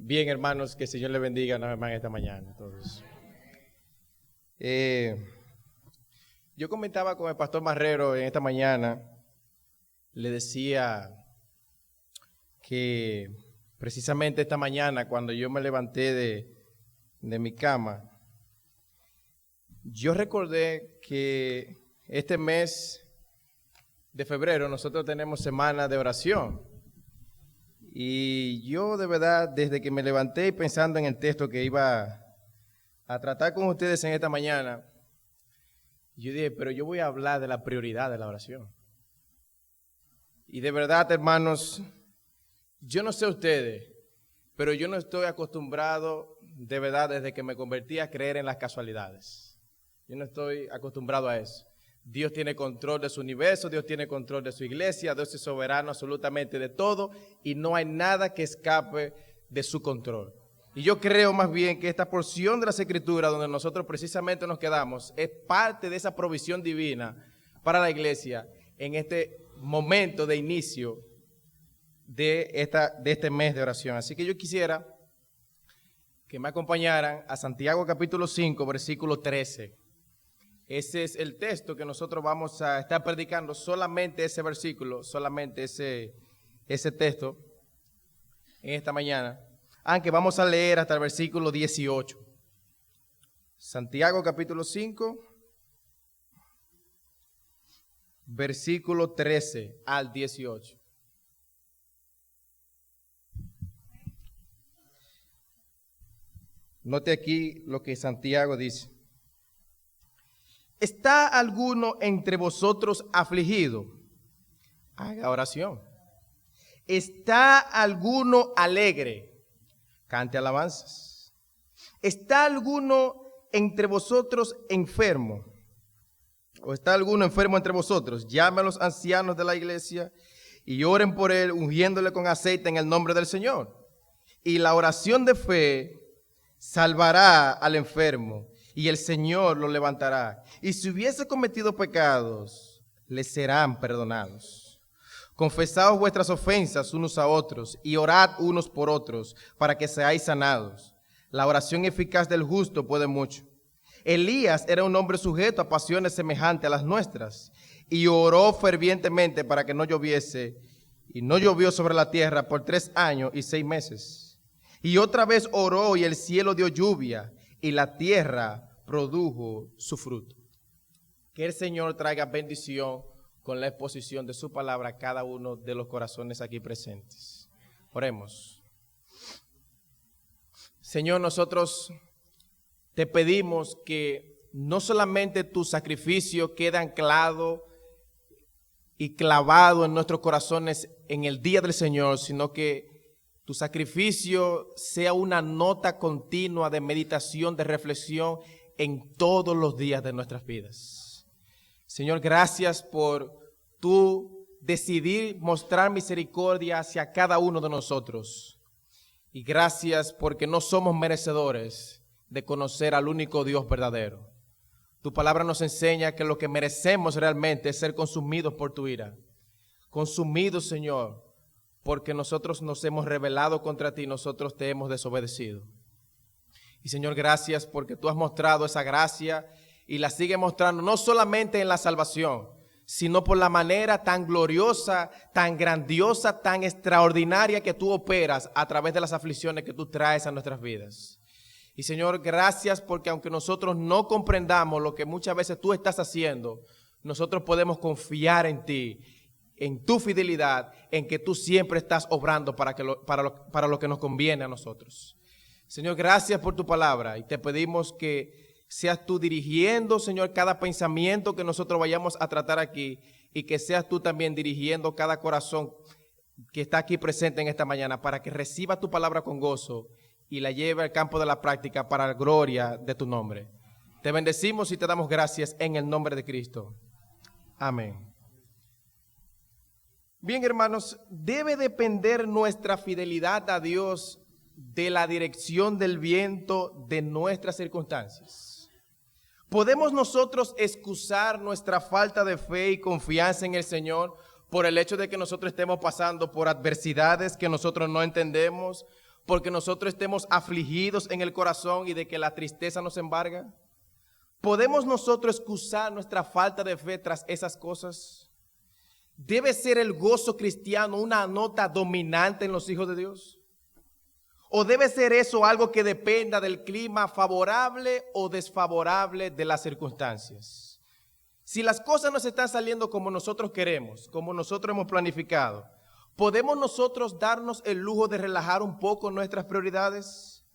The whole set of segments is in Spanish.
Bien, hermanos, que el Señor les bendiga una vez más esta mañana. Entonces, yo comentaba con el pastor Marrero en esta mañana, le decía que precisamente esta mañana, cuando yo me levanté de mi cama, yo recordé que este mes de febrero nosotros tenemos semana de oración. Y yo de verdad, desde que me levanté y pensando en el texto que iba a tratar con ustedes en esta mañana, yo dije, pero yo voy a hablar de la prioridad de la oración. Y de verdad, hermanos, yo no sé ustedes, pero yo no estoy acostumbrado, de verdad, desde que me convertí a creer en las casualidades. Yo no estoy acostumbrado a eso. Dios tiene control de su universo, Dios tiene control de su iglesia, Dios es soberano absolutamente de todo y no hay nada que escape de su control. Y yo creo más bien que esta porción de las Escrituras donde nosotros precisamente nos quedamos es parte de esa provisión divina para la iglesia en este momento de inicio de este mes de oración. Así que yo quisiera que me acompañaran a Santiago capítulo 5, versículo 13. Ese es el texto que nosotros vamos a estar predicando, solamente ese versículo, solamente ese texto en esta mañana. Aunque vamos a leer hasta el versículo 18. Santiago capítulo 5, versículo 13 al 18. Note aquí lo que Santiago dice. ¿Está alguno entre vosotros afligido? Haga oración. ¿Está alguno alegre? Cante alabanzas. ¿Está alguno entre vosotros enfermo? ¿O está alguno enfermo entre vosotros? Llame a los ancianos de la iglesia y oren por él, ungiéndole con aceite en el nombre del Señor. Y la oración de fe salvará al enfermo, y el Señor lo levantará. Y si hubiese cometido pecados, le serán perdonados. Confesaos vuestras ofensas unos a otros, y orad unos por otros, para que seáis sanados. La oración eficaz del justo puede mucho. Elías era un hombre sujeto a pasiones semejantes a las nuestras, y oró fervientemente para que no lloviese, y no llovió sobre la tierra por 3 años y 6 meses. Y otra vez oró, y el cielo dio lluvia, y la tierra produjo su fruto. Que el Señor traiga bendición con la exposición de su palabra a cada uno de los corazones aquí presentes. Oremos. Señor, nosotros te pedimos que no solamente tu sacrificio quede anclado y clavado en nuestros corazones en el día del Señor, sino que tu sacrificio sea una nota continua de meditación, de reflexión en todos los días de nuestras vidas. Señor, gracias por tú decidir mostrar misericordia hacia cada uno de nosotros. Y gracias porque no somos merecedores de conocer al único Dios verdadero. Tu palabra nos enseña que lo que merecemos realmente es ser consumidos por tu ira. Consumidos, Señor, porque nosotros nos hemos rebelado contra ti, nosotros te hemos desobedecido. Y Señor, gracias porque tú has mostrado esa gracia y la sigues mostrando no solamente en la salvación, sino por la manera tan gloriosa, tan grandiosa, tan extraordinaria que tú operas a través de las aflicciones que tú traes a nuestras vidas. Y Señor, gracias porque aunque nosotros no comprendamos lo que muchas veces tú estás haciendo, nosotros podemos confiar en ti, en tu fidelidad, en que tú siempre estás obrando para lo que nos conviene a nosotros. Señor, gracias por tu palabra y te pedimos que seas tú dirigiendo, Señor, cada pensamiento que nosotros vayamos a tratar aquí y que seas tú también dirigiendo cada corazón que está aquí presente en esta mañana para que reciba tu palabra con gozo y la lleve al campo de la práctica para la gloria de tu nombre. Te bendecimos y te damos gracias en el nombre de Cristo. Amén. Bien, hermanos, debe depender nuestra fidelidad a Dios de la dirección del viento de nuestras circunstancias. ¿Podemos nosotros excusar nuestra falta de fe y confianza en el Señor por el hecho de que nosotros estemos pasando por adversidades que nosotros no entendemos, porque nosotros estemos afligidos en el corazón y de que la tristeza nos embarga? ¿Podemos nosotros excusar nuestra falta de fe tras esas cosas? ¿Debe ser el gozo cristiano una nota dominante en los hijos de Dios? ¿O debe ser eso algo que dependa del clima favorable o desfavorable de las circunstancias? Si las cosas no están saliendo como nosotros queremos, como nosotros hemos planificado, ¿podemos nosotros darnos el lujo de relajar un poco nuestras prioridades?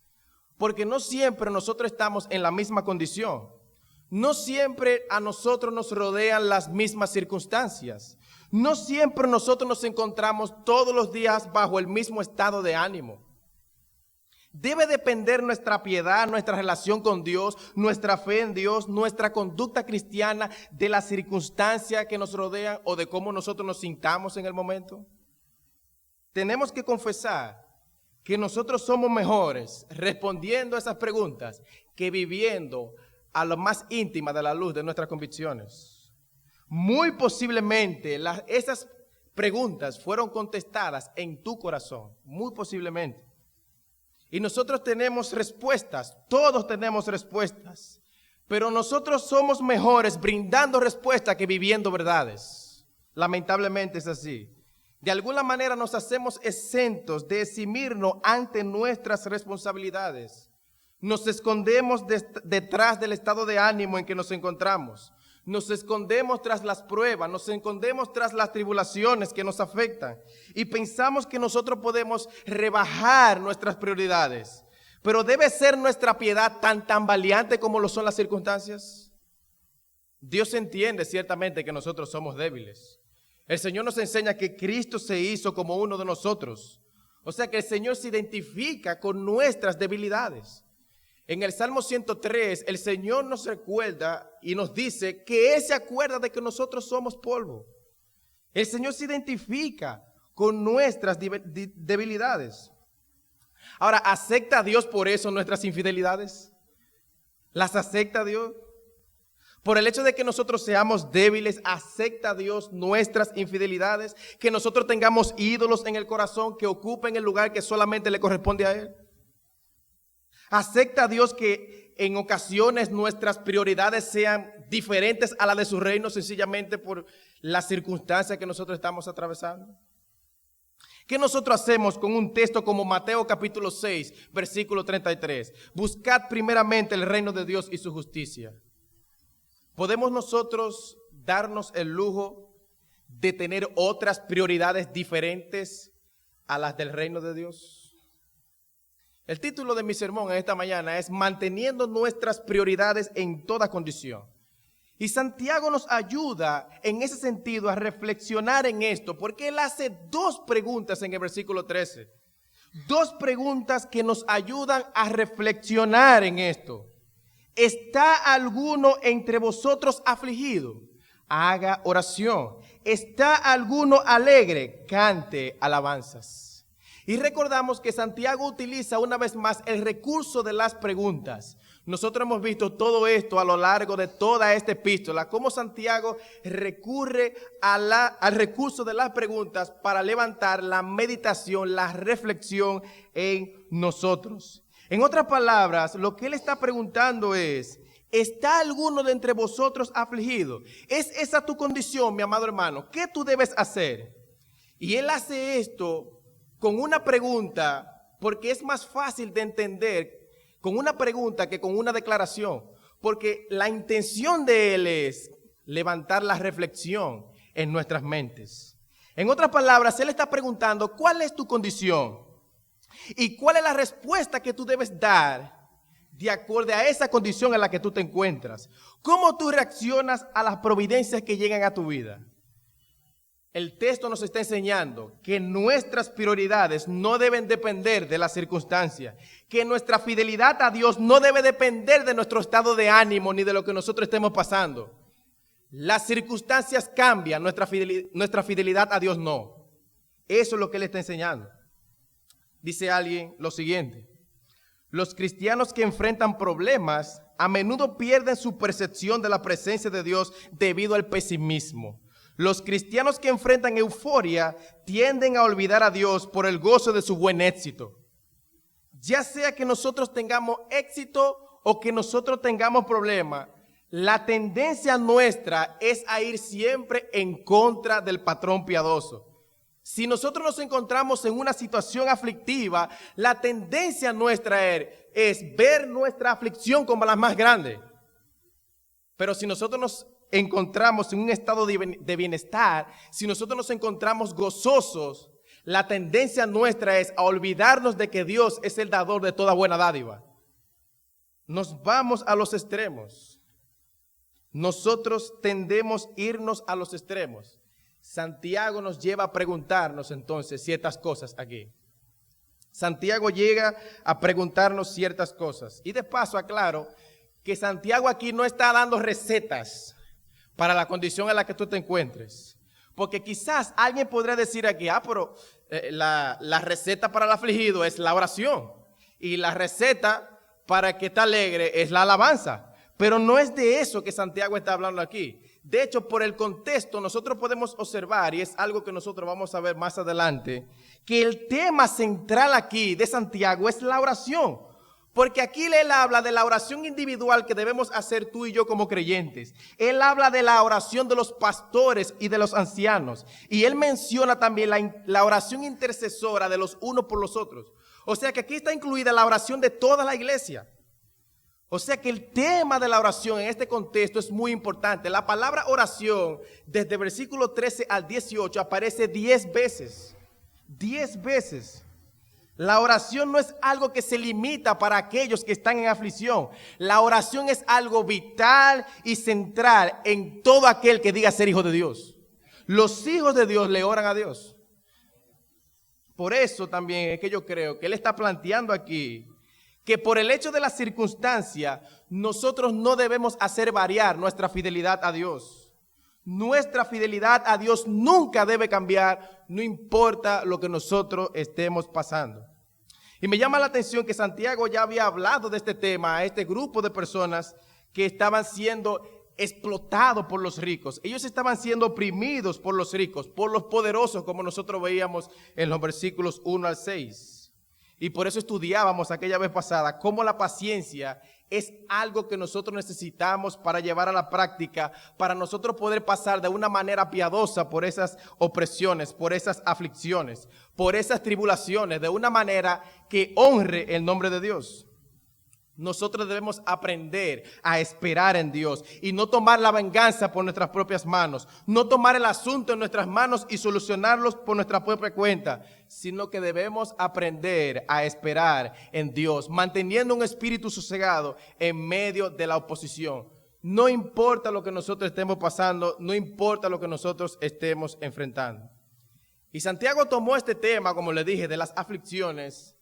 Porque no siempre nosotros estamos en la misma condición. No siempre a nosotros nos rodean las mismas circunstancias. No siempre nosotros nos encontramos todos los días bajo el mismo estado de ánimo. Debe depender nuestra piedad, nuestra relación con Dios, nuestra fe en Dios, nuestra conducta cristiana de las circunstancias que nos rodean o de cómo nosotros nos sintamos en el momento. Tenemos que confesar que nosotros somos mejores respondiendo a esas preguntas que viviendo a lo más íntima de la luz de nuestras convicciones. Muy posiblemente esas preguntas fueron contestadas en tu corazón, muy posiblemente. Y nosotros tenemos respuestas, todos tenemos respuestas, pero nosotros somos mejores brindando respuestas que viviendo verdades. Lamentablemente es así. De alguna manera nos hacemos exentos de eximirnos ante nuestras responsabilidades. Nos escondemos detrás del estado de ánimo en que nos encontramos. Nos escondemos tras las pruebas, nos escondemos tras las tribulaciones que nos afectan y pensamos que nosotros podemos rebajar nuestras prioridades. Pero ¿debe ser nuestra piedad tan valiente como lo son las circunstancias? Dios entiende ciertamente que nosotros somos débiles. El Señor nos enseña que Cristo se hizo como uno de nosotros. O sea que el Señor se identifica con nuestras debilidades. En el Salmo 103, el Señor nos recuerda y nos dice que Él se acuerda de que nosotros somos polvo. El Señor se identifica con nuestras debilidades. Ahora, ¿acepta Dios por eso nuestras infidelidades? ¿Las acepta Dios? Por el hecho de que nosotros seamos débiles, ¿acepta Dios nuestras infidelidades? Que nosotros tengamos ídolos en el corazón que ocupen el lugar que solamente le corresponde a Él. ¿Acepta Dios que en ocasiones nuestras prioridades sean diferentes a las de su reino sencillamente por las circunstancias que nosotros estamos atravesando? ¿Qué nosotros hacemos con un texto como Mateo capítulo 6, versículo 33? Buscad primeramente el reino de Dios y su justicia. ¿Podemos nosotros darnos el lujo de tener otras prioridades diferentes a las del reino de Dios? El título de mi sermón en esta mañana es Manteniendo nuestras prioridades en toda condición. Y Santiago nos ayuda en ese sentido a reflexionar en esto, porque él hace dos preguntas en el versículo 13. Dos preguntas que nos ayudan a reflexionar en esto. ¿Está alguno entre vosotros afligido? Haga oración. ¿Está alguno alegre? Cante alabanzas. Y recordamos que Santiago utiliza una vez más el recurso de las preguntas. Nosotros hemos visto todo esto a lo largo de toda esta epístola, cómo Santiago recurre al recurso de las preguntas para levantar la meditación, la reflexión en nosotros. En otras palabras, lo que él está preguntando es, ¿está alguno de entre vosotros afligido? ¿Es esa tu condición, mi amado hermano? ¿Qué tú debes hacer? Y él hace esto con una pregunta, porque es más fácil de entender con una pregunta que con una declaración, porque la intención de él es levantar la reflexión en nuestras mentes. En otras palabras, él está preguntando, ¿cuál es tu condición? ¿Y cuál es la respuesta que tú debes dar de acuerdo a esa condición en la que tú te encuentras? ¿Cómo tú reaccionas a las providencias que llegan a tu vida? El texto nos está enseñando que nuestras prioridades no deben depender de las circunstancias, que nuestra fidelidad a Dios no debe depender de nuestro estado de ánimo ni de lo que nosotros estemos pasando. Las circunstancias cambian, nuestra fidelidad a Dios no. Eso es lo que Él está enseñando. Dice alguien lo siguiente: los cristianos que enfrentan problemas a menudo pierden su percepción de la presencia de Dios debido al pesimismo. Los cristianos que enfrentan euforia tienden a olvidar a Dios por el gozo de su buen éxito. ya sea que nosotros tengamos éxito o que nosotros tengamos problemas, la tendencia nuestra es a ir siempre en contra del patrón piadoso. Si nosotros nos encontramos en una situación aflictiva, la tendencia nuestra es ver nuestra aflicción como la más grande. Pero si nosotros nos encontramos en un estado de bienestar, si nosotros nos encontramos gozosos, la tendencia nuestra es a olvidarnos de que Dios es el dador de toda buena dádiva. Nos vamos a los extremos. Nosotros tendemos a irnos a los extremos. Santiago nos lleva a preguntarnos entonces ciertas cosas aquí. Santiago llega a preguntarnos ciertas cosas. Y de paso aclaro que Santiago aquí no está dando recetas para la condición en la que tú te encuentres. Porque quizás alguien podría decir aquí, pero la receta para el afligido es la oración. Y la receta para que esté alegre es la alabanza. Pero no es de eso que Santiago está hablando aquí. De hecho, por el contexto, nosotros podemos observar, y es algo que nosotros vamos a ver más adelante, que el tema central aquí de Santiago es la oración. Porque aquí él habla de la oración individual que debemos hacer tú y yo como creyentes. Él habla de la oración de los pastores y de los ancianos. Y él menciona también la oración intercesora de los unos por los otros. O sea que aquí está incluida la oración de toda la iglesia. O sea que el tema de la oración en este contexto es muy importante. La palabra oración, desde versículo 13 al 18, aparece 10 veces. 10 veces. La oración no es algo que se limita para aquellos que están en aflicción. La oración es algo vital y central en todo aquel que diga ser hijo de Dios. Los hijos de Dios le oran a Dios. Por eso también es que yo creo que él está planteando aquí que por el hecho de la circunstancia, nosotros no debemos hacer variar nuestra fidelidad a Dios. Nuestra fidelidad a Dios nunca debe cambiar, no importa lo que nosotros estemos pasando. Y me llama la atención que Santiago ya había hablado de este tema a este grupo de personas que estaban siendo explotados por los ricos. Ellos estaban siendo oprimidos por los ricos, por los poderosos, como nosotros veíamos en los versículos 1 al 6. Y por eso estudiábamos aquella vez pasada cómo la paciencia es algo que nosotros necesitamos para llevar a la práctica, para nosotros poder pasar de una manera piadosa por esas opresiones, por esas aflicciones, por esas tribulaciones, de una manera que honre el nombre de Dios. Nosotros debemos aprender a esperar en Dios y no tomar la venganza por nuestras propias manos, no tomar el asunto en nuestras manos y solucionarlos por nuestra propia cuenta, sino que debemos aprender a esperar en Dios, manteniendo un espíritu sosegado en medio de la oposición. No importa lo que nosotros estemos pasando, no importa lo que nosotros estemos enfrentando. Y Santiago tomó este tema, como le dije, de las aflicciones.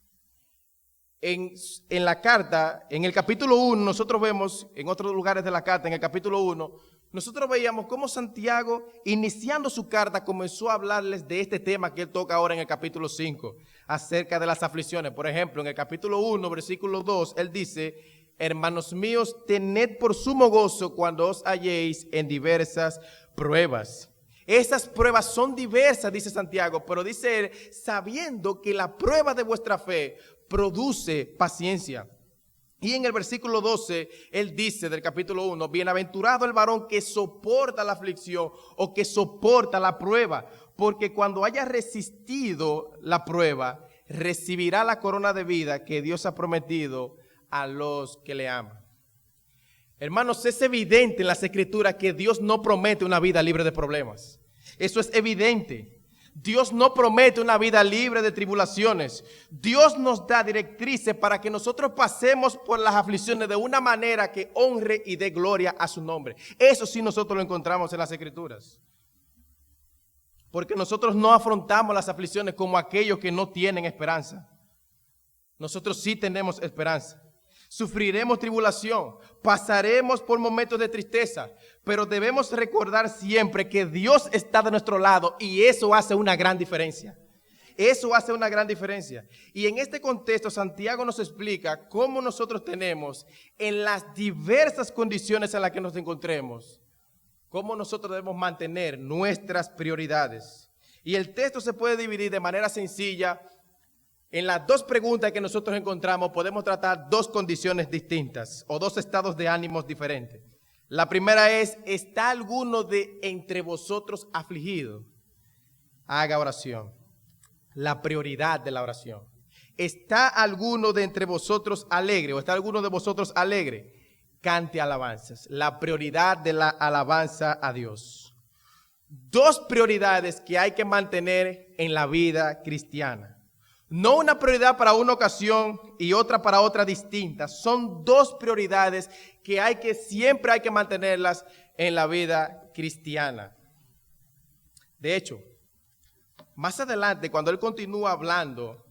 En la carta, en el capítulo 1, nosotros vemos, en otros lugares de la carta, en el capítulo 1, nosotros veíamos cómo Santiago, iniciando su carta, comenzó a hablarles de este tema que él toca ahora en el capítulo 5, acerca de las aflicciones. Por ejemplo, en el capítulo 1, versículo 2, él dice: hermanos míos, tened por sumo gozo cuando os halléis en diversas pruebas. Esas pruebas son diversas, dice Santiago, pero dice él, sabiendo que la prueba de vuestra fe produce paciencia. Y en el versículo 12, él dice del capítulo 1, bienaventurado el varón que soporta la aflicción o que soporta la prueba, porque cuando haya resistido la prueba, recibirá la corona de vida que Dios ha prometido a los que le aman. Hermanos, es evidente en las Escrituras que Dios no promete una vida libre de problemas. Eso es evidente. Dios no promete una vida libre de tribulaciones. Dios nos da directrices para que nosotros pasemos por las aflicciones de una manera que honre y dé gloria a su nombre. Eso sí nosotros lo encontramos en las Escrituras. Porque nosotros no afrontamos las aflicciones como aquellos que no tienen esperanza. Nosotros sí tenemos esperanza. Sufriremos tribulación, pasaremos por momentos de tristeza, pero debemos recordar siempre que Dios está de nuestro lado y eso hace una gran diferencia. Eso hace una gran diferencia. Y en este contexto, Santiago nos explica cómo nosotros tenemos, en las diversas condiciones en las que nos encontremos, cómo nosotros debemos mantener nuestras prioridades. Y el texto se puede dividir de manera sencilla En las dos preguntas que nosotros encontramos podemos tratar dos condiciones distintas o dos estados de ánimos diferentes. La primera es, ¿está alguno de entre vosotros afligido? Haga oración. La prioridad de la oración. ¿Está alguno de entre vosotros alegre o está alguno de vosotros alegre? Cante alabanzas. La prioridad de la alabanza a Dios. Dos prioridades que hay que mantener en la vida cristiana. No una prioridad para una ocasión y otra para otra distinta. Son dos prioridades que siempre hay que mantenerlas en la vida cristiana. De hecho, más adelante, cuando él continúa hablando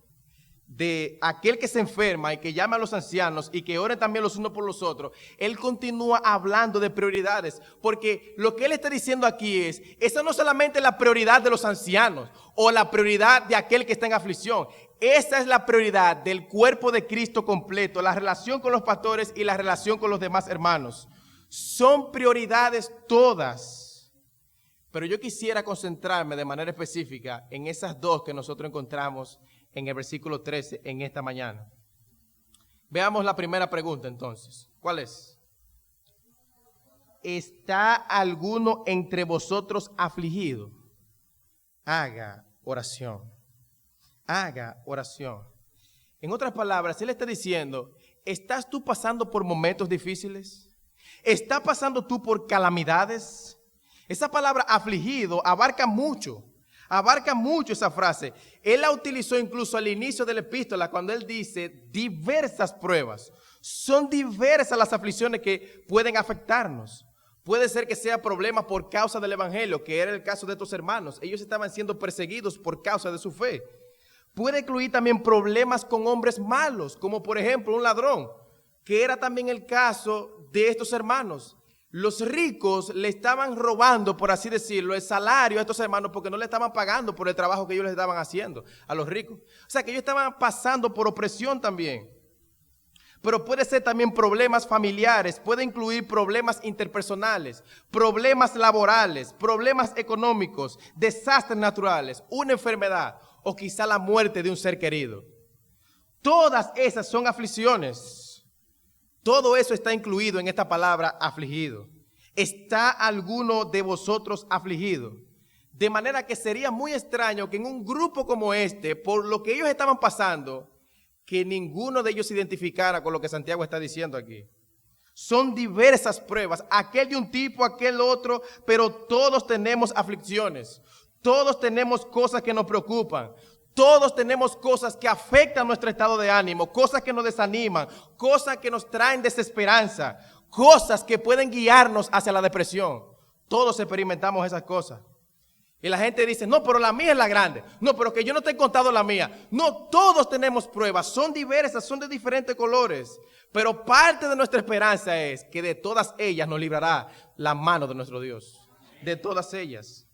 de aquel que se enferma y que llama a los ancianos y que oren también los unos por los otros, él continúa hablando de prioridades, porque lo que él está diciendo aquí es, esa no es solamente la prioridad de los ancianos o la prioridad de aquel que está en aflicción, esa es la prioridad del cuerpo de Cristo completo, la relación con los pastores y la relación con los demás hermanos. Son prioridades todas, pero yo quisiera concentrarme de manera específica en esas dos que nosotros encontramos en el versículo 13 en esta mañana. Veamos la primera pregunta entonces. ¿Cuál es? ¿Está alguno entre vosotros afligido? Haga oración. Haga oración. En otras palabras, él está diciendo, ¿estás tú pasando por momentos difíciles? ¿Estás pasando tú por calamidades? Esa palabra afligido abarca mucho esa frase. Él la utilizó incluso al inicio de la epístola cuando él dice diversas pruebas. Son diversas las aflicciones que pueden afectarnos. Puede ser que sea problema por causa del evangelio, que era el caso de estos hermanos. Ellos estaban siendo perseguidos por causa de su fe. Puede incluir también problemas con hombres malos, como por ejemplo un ladrón, que era también el caso de estos hermanos. Los ricos le estaban robando, por así decirlo, el salario a estos hermanos porque no le estaban pagando por el trabajo que ellos les estaban haciendo a los ricos. O sea que ellos estaban pasando por opresión también. Pero puede ser también problemas familiares, puede incluir problemas interpersonales, problemas laborales, problemas económicos, desastres naturales, una enfermedad o quizá la muerte de un ser querido. Todas esas son aflicciones. Todo eso está incluido en esta palabra afligido. ¿Está alguno de vosotros afligido? De manera que sería muy extraño que en un grupo como este, por lo que ellos estaban pasando, que ninguno de ellos se identificara con lo que Santiago está diciendo aquí. Son diversas pruebas, aquel de un tipo, aquel otro, pero todos tenemos aflicciones. Todos tenemos cosas que nos preocupan. Todos tenemos cosas que afectan nuestro estado de ánimo, cosas que nos desaniman, cosas que nos traen desesperanza, cosas que pueden guiarnos hacia la depresión. Todos experimentamos esas cosas. Y la gente dice, no, pero la mía es la grande. No, pero que yo no te he contado la mía. No, todos tenemos pruebas, son diversas, son de diferentes colores. Pero parte de nuestra esperanza es que de todas ellas nos librará la mano de nuestro Dios. De todas ellas.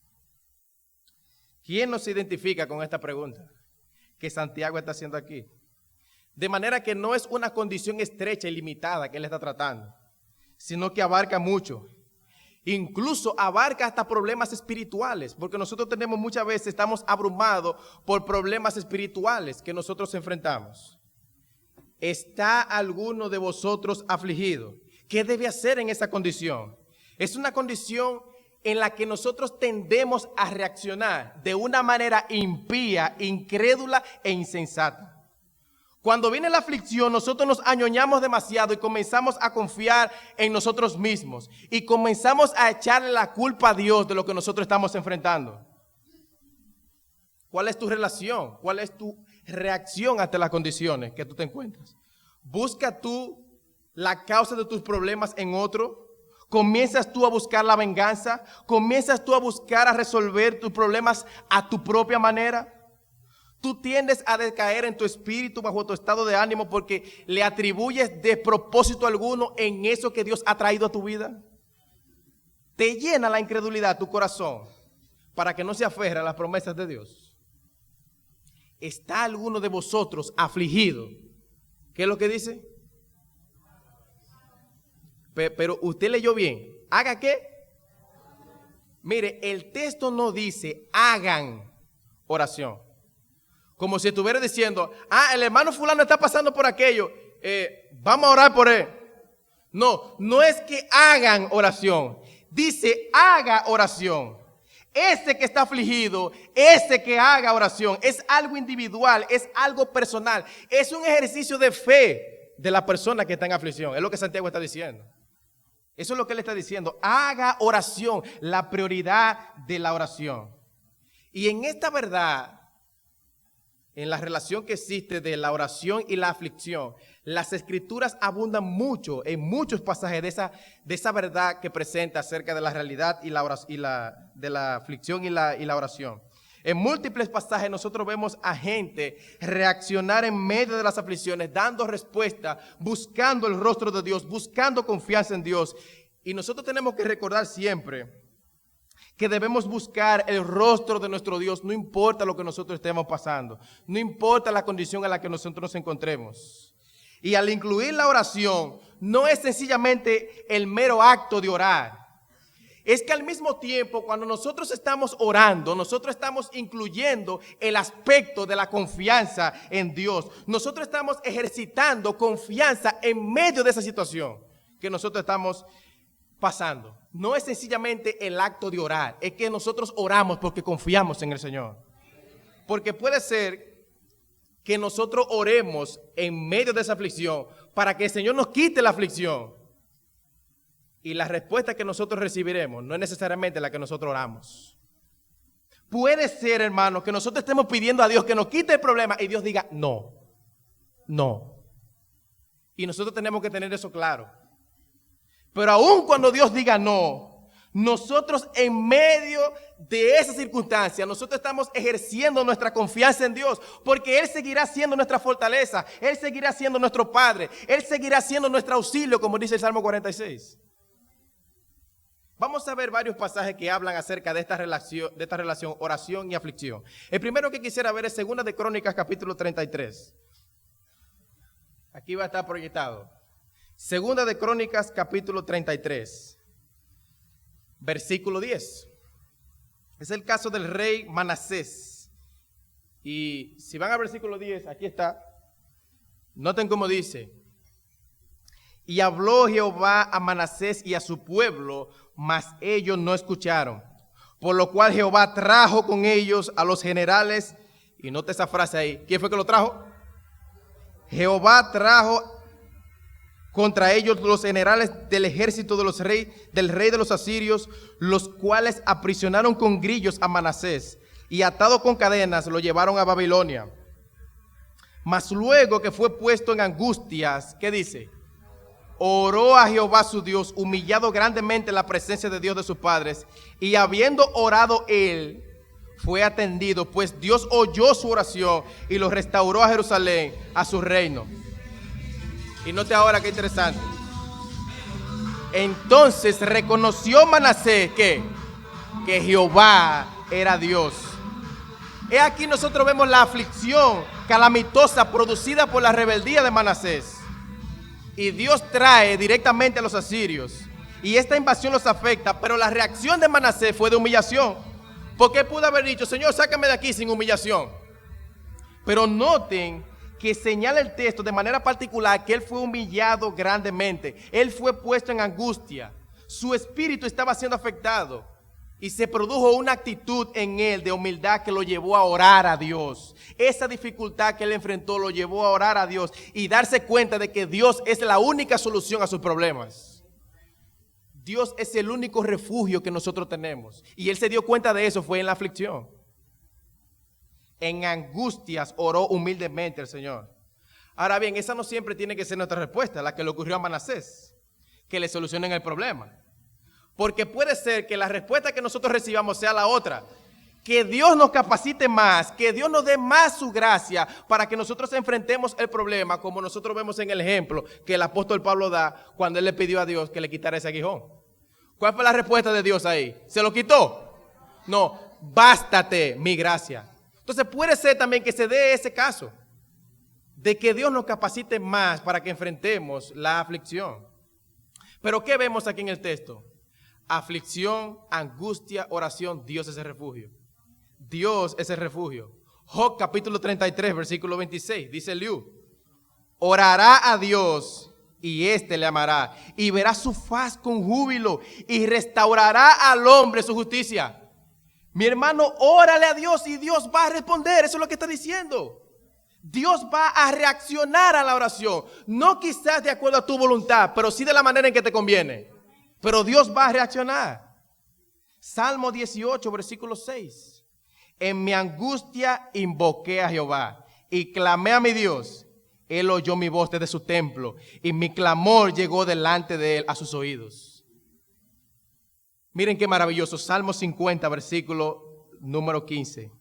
¿Quién nos identifica con esta pregunta que Santiago está haciendo aquí? De manera que no es una condición estrecha y limitada que él está tratando, sino que abarca mucho. Incluso abarca hasta problemas espirituales, porque nosotros tenemos muchas veces, estamos abrumados por problemas espirituales que nosotros enfrentamos. ¿Está alguno de vosotros afligido? ¿Qué debe hacer en esa condición? Es una condición en la que nosotros tendemos a reaccionar de una manera impía, incrédula e insensata. Cuando viene la aflicción, nosotros nos añoñamos demasiado y comenzamos a confiar en nosotros mismos y comenzamos a echarle la culpa a Dios de lo que nosotros estamos enfrentando. ¿Cuál es tu relación? ¿Cuál es tu reacción ante las condiciones que tú te encuentras? ¿Buscas tú la causa de tus problemas en otro? ¿Comienzas tú a buscar la venganza? ¿Comienzas tú a buscar a resolver tus problemas a tu propia manera? Tú tiendes a decaer en tu espíritu bajo tu estado de ánimo porque le atribuyes de propósito alguno en eso que Dios ha traído a tu vida. Te llena la incredulidad tu corazón para que no se aferre a las promesas de Dios. ¿Está alguno de vosotros afligido? ¿Qué es lo que dice? Pero usted leyó bien. ¿Haga qué? Mire, el texto no dice hagan oración. Como si estuviera diciendo, el hermano fulano está pasando por aquello, vamos a orar por él. No, no es que hagan oración, dice haga oración. Ese que está afligido, ese que haga oración, es algo individual, es algo personal, es un ejercicio de fe de la persona que está en aflicción. Es lo que Santiago está diciendo. Eso es lo que él está diciendo. Haga oración, la prioridad de la oración. Y en esta verdad, en la relación que existe de la oración y la aflicción, las escrituras abundan mucho en muchos pasajes de esa verdad que presenta acerca de la realidad y de la aflicción y la oración. En múltiples pasajes nosotros vemos a gente reaccionar en medio de las aflicciones, dando respuesta, buscando el rostro de Dios, buscando confianza en Dios. Y nosotros tenemos que recordar siempre que debemos buscar el rostro de nuestro Dios, no importa lo que nosotros estemos pasando, no importa la condición en la que nosotros nos encontremos. Y al incluir la oración, no es sencillamente el mero acto de orar. Es que al mismo tiempo, cuando nosotros estamos orando, nosotros estamos incluyendo el aspecto de la confianza en Dios. Nosotros estamos ejercitando confianza en medio de esa situación que nosotros estamos pasando. No es sencillamente el acto de orar, es que nosotros oramos porque confiamos en el Señor. Porque puede ser que nosotros oremos en medio de esa aflicción para que el Señor nos quite la aflicción. Y la respuesta que nosotros recibiremos no es necesariamente la que nosotros oramos. Puede ser, hermano, que nosotros estemos pidiendo a Dios que nos quite el problema y Dios diga no, no. Y nosotros tenemos que tener eso claro. Pero aun cuando Dios diga no, nosotros en medio de esa circunstancia, nosotros estamos ejerciendo nuestra confianza en Dios, porque Él seguirá siendo nuestra fortaleza, Él seguirá siendo nuestro Padre, Él seguirá siendo nuestro auxilio, como dice el Salmo 46. Vamos a ver varios pasajes que hablan acerca de esta relación oración y aflicción. El primero que quisiera ver es 2 de Crónicas capítulo 33. Aquí va a estar proyectado. 2 de Crónicas capítulo 33, versículo 10. Es el caso del rey Manasés. Y si van al versículo 10, aquí está. Noten cómo dice. Y habló Jehová a Manasés y a su pueblo, mas ellos no escucharon. Por lo cual Jehová trajo con ellos a los generales. Y nota esa frase ahí. ¿Quién fue que lo trajo? Jehová trajo contra ellos los generales del ejército del rey de los asirios, los cuales aprisionaron con grillos a Manasés y atado con cadenas lo llevaron a Babilonia. Mas luego que fue puesto en angustias, ¿qué dice? Oró a Jehová su Dios, humillado grandemente en la presencia de Dios de sus padres, y habiendo orado él, fue atendido, pues Dios oyó su oración y lo restauró a Jerusalén, a su reino. Y note ahora qué interesante. Entonces reconoció Manasés que Jehová era Dios. He aquí nosotros vemos la aflicción calamitosa producida por la rebeldía de Manasés. Y Dios trae directamente a los asirios. Y esta invasión los afecta, pero la reacción de Manasés fue de humillación. Porque él pudo haber dicho, Señor, sácame de aquí sin humillación. Pero noten que señala el texto de manera particular que él fue humillado grandemente. Él fue puesto en angustia. Su espíritu estaba siendo afectado. Y se produjo una actitud en él de humildad que lo llevó a orar a Dios. Esa dificultad que él enfrentó lo llevó a orar a Dios y darse cuenta de que Dios es la única solución a sus problemas. Dios es el único refugio que nosotros tenemos. Y él se dio cuenta de eso, fue en la aflicción. En angustias oró humildemente el Señor. Ahora bien, esa no siempre tiene que ser nuestra respuesta, la que le ocurrió a Manasés, que le solucionen el problema. Porque puede ser que la respuesta que nosotros recibamos sea la otra. Que Dios nos capacite más, que Dios nos dé más su gracia para que nosotros enfrentemos el problema, como nosotros vemos en el ejemplo que el apóstol Pablo da cuando él le pidió a Dios que le quitara ese aguijón. ¿Cuál fue la respuesta de Dios ahí? ¿Se lo quitó? No, bástate mi gracia. Entonces puede ser también que se dé ese caso, de que Dios nos capacite más para que enfrentemos la aflicción. Pero ¿qué vemos aquí en el texto? Aflicción, angustia, oración, Dios es el refugio. Dios es el refugio. Job capítulo 33, versículo 26, dice Liu, orará a Dios y éste le amará y verá su faz con júbilo y restaurará al hombre su justicia. Mi hermano, órale a Dios y Dios va a responder. Eso es lo que está diciendo. Dios va a reaccionar a la oración. No quizás de acuerdo a tu voluntad, pero sí de la manera en que te conviene. Pero Dios va a reaccionar. Salmo 18, versículo 6. En mi angustia invoqué a Jehová y clamé a mi Dios. Él oyó mi voz desde su templo y mi clamor llegó delante de él a sus oídos. Miren qué maravilloso. Salmo 50, versículo número 15.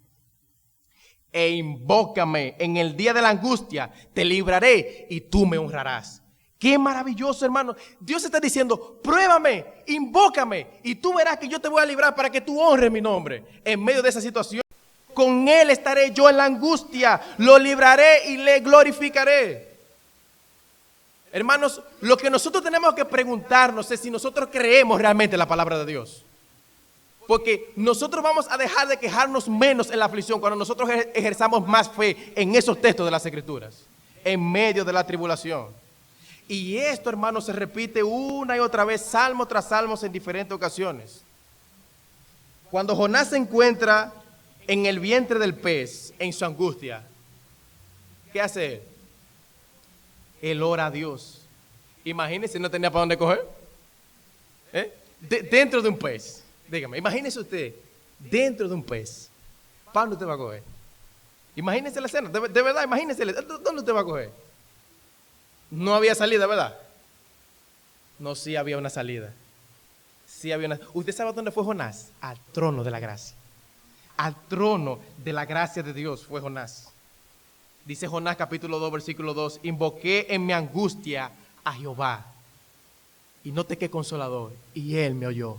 E invócame en el día de la angustia, te libraré y tú me honrarás. Qué maravilloso, hermano. Dios está diciendo, pruébame, invócame y tú verás que yo te voy a librar para que tú honres mi nombre. En medio de esa situación, con él estaré yo en la angustia, lo libraré y le glorificaré. Hermanos, lo que nosotros tenemos que preguntarnos es si nosotros creemos realmente la palabra de Dios. Porque nosotros vamos a dejar de quejarnos menos en la aflicción cuando nosotros ejerzamos más fe en esos textos de las Escrituras, en medio de la tribulación. Y esto, hermanos, se repite una y otra vez, salmo tras salmo, en diferentes ocasiones. Cuando Jonás se encuentra en el vientre del pez, en su angustia, ¿qué hace él? Él ora a Dios. Imagínense, no tenía para dónde coger. Dentro de un pez. Dígame, imagínese usted, dentro de un pez. ¿Para dónde usted va a coger? Imagínese la escena, de verdad, imagínese, ¿dónde usted va a coger? No había salida, ¿verdad? No, sí había una salida. Sí había una. ¿Usted sabe dónde fue Jonás? Al trono de la gracia. Al trono de la gracia de Dios fue Jonás. Dice Jonás capítulo 2, versículo 2, invoqué en mi angustia a Jehová. Y note qué consolador. Y él me oyó.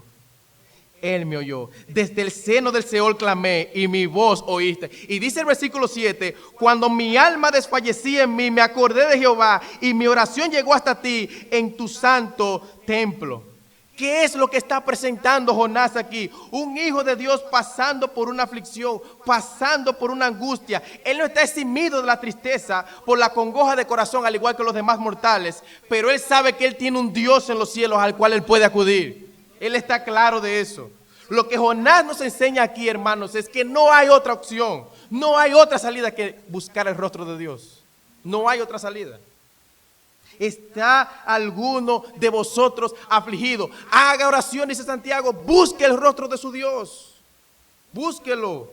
Él me oyó. Desde el seno del Seol clamé y mi voz oíste. Y dice el versículo 7, cuando mi alma desfallecía en mí, me acordé de Jehová y mi oración llegó hasta ti en tu santo templo. ¿Qué es lo que está presentando Jonás aquí? Un hijo de Dios pasando por una aflicción, pasando por una angustia. Él no está eximido de la tristeza por la congoja de corazón, al igual que los demás mortales. Pero él sabe que él tiene un Dios en los cielos al cual él puede acudir. Él está claro de eso. Lo que Jonás nos enseña aquí, hermanos, es que no hay otra opción. No hay otra salida que buscar el rostro de Dios. No hay otra salida. ¿Está alguno de vosotros afligido? Haga oración, dice Santiago, busque el rostro de su Dios. Búsquelo.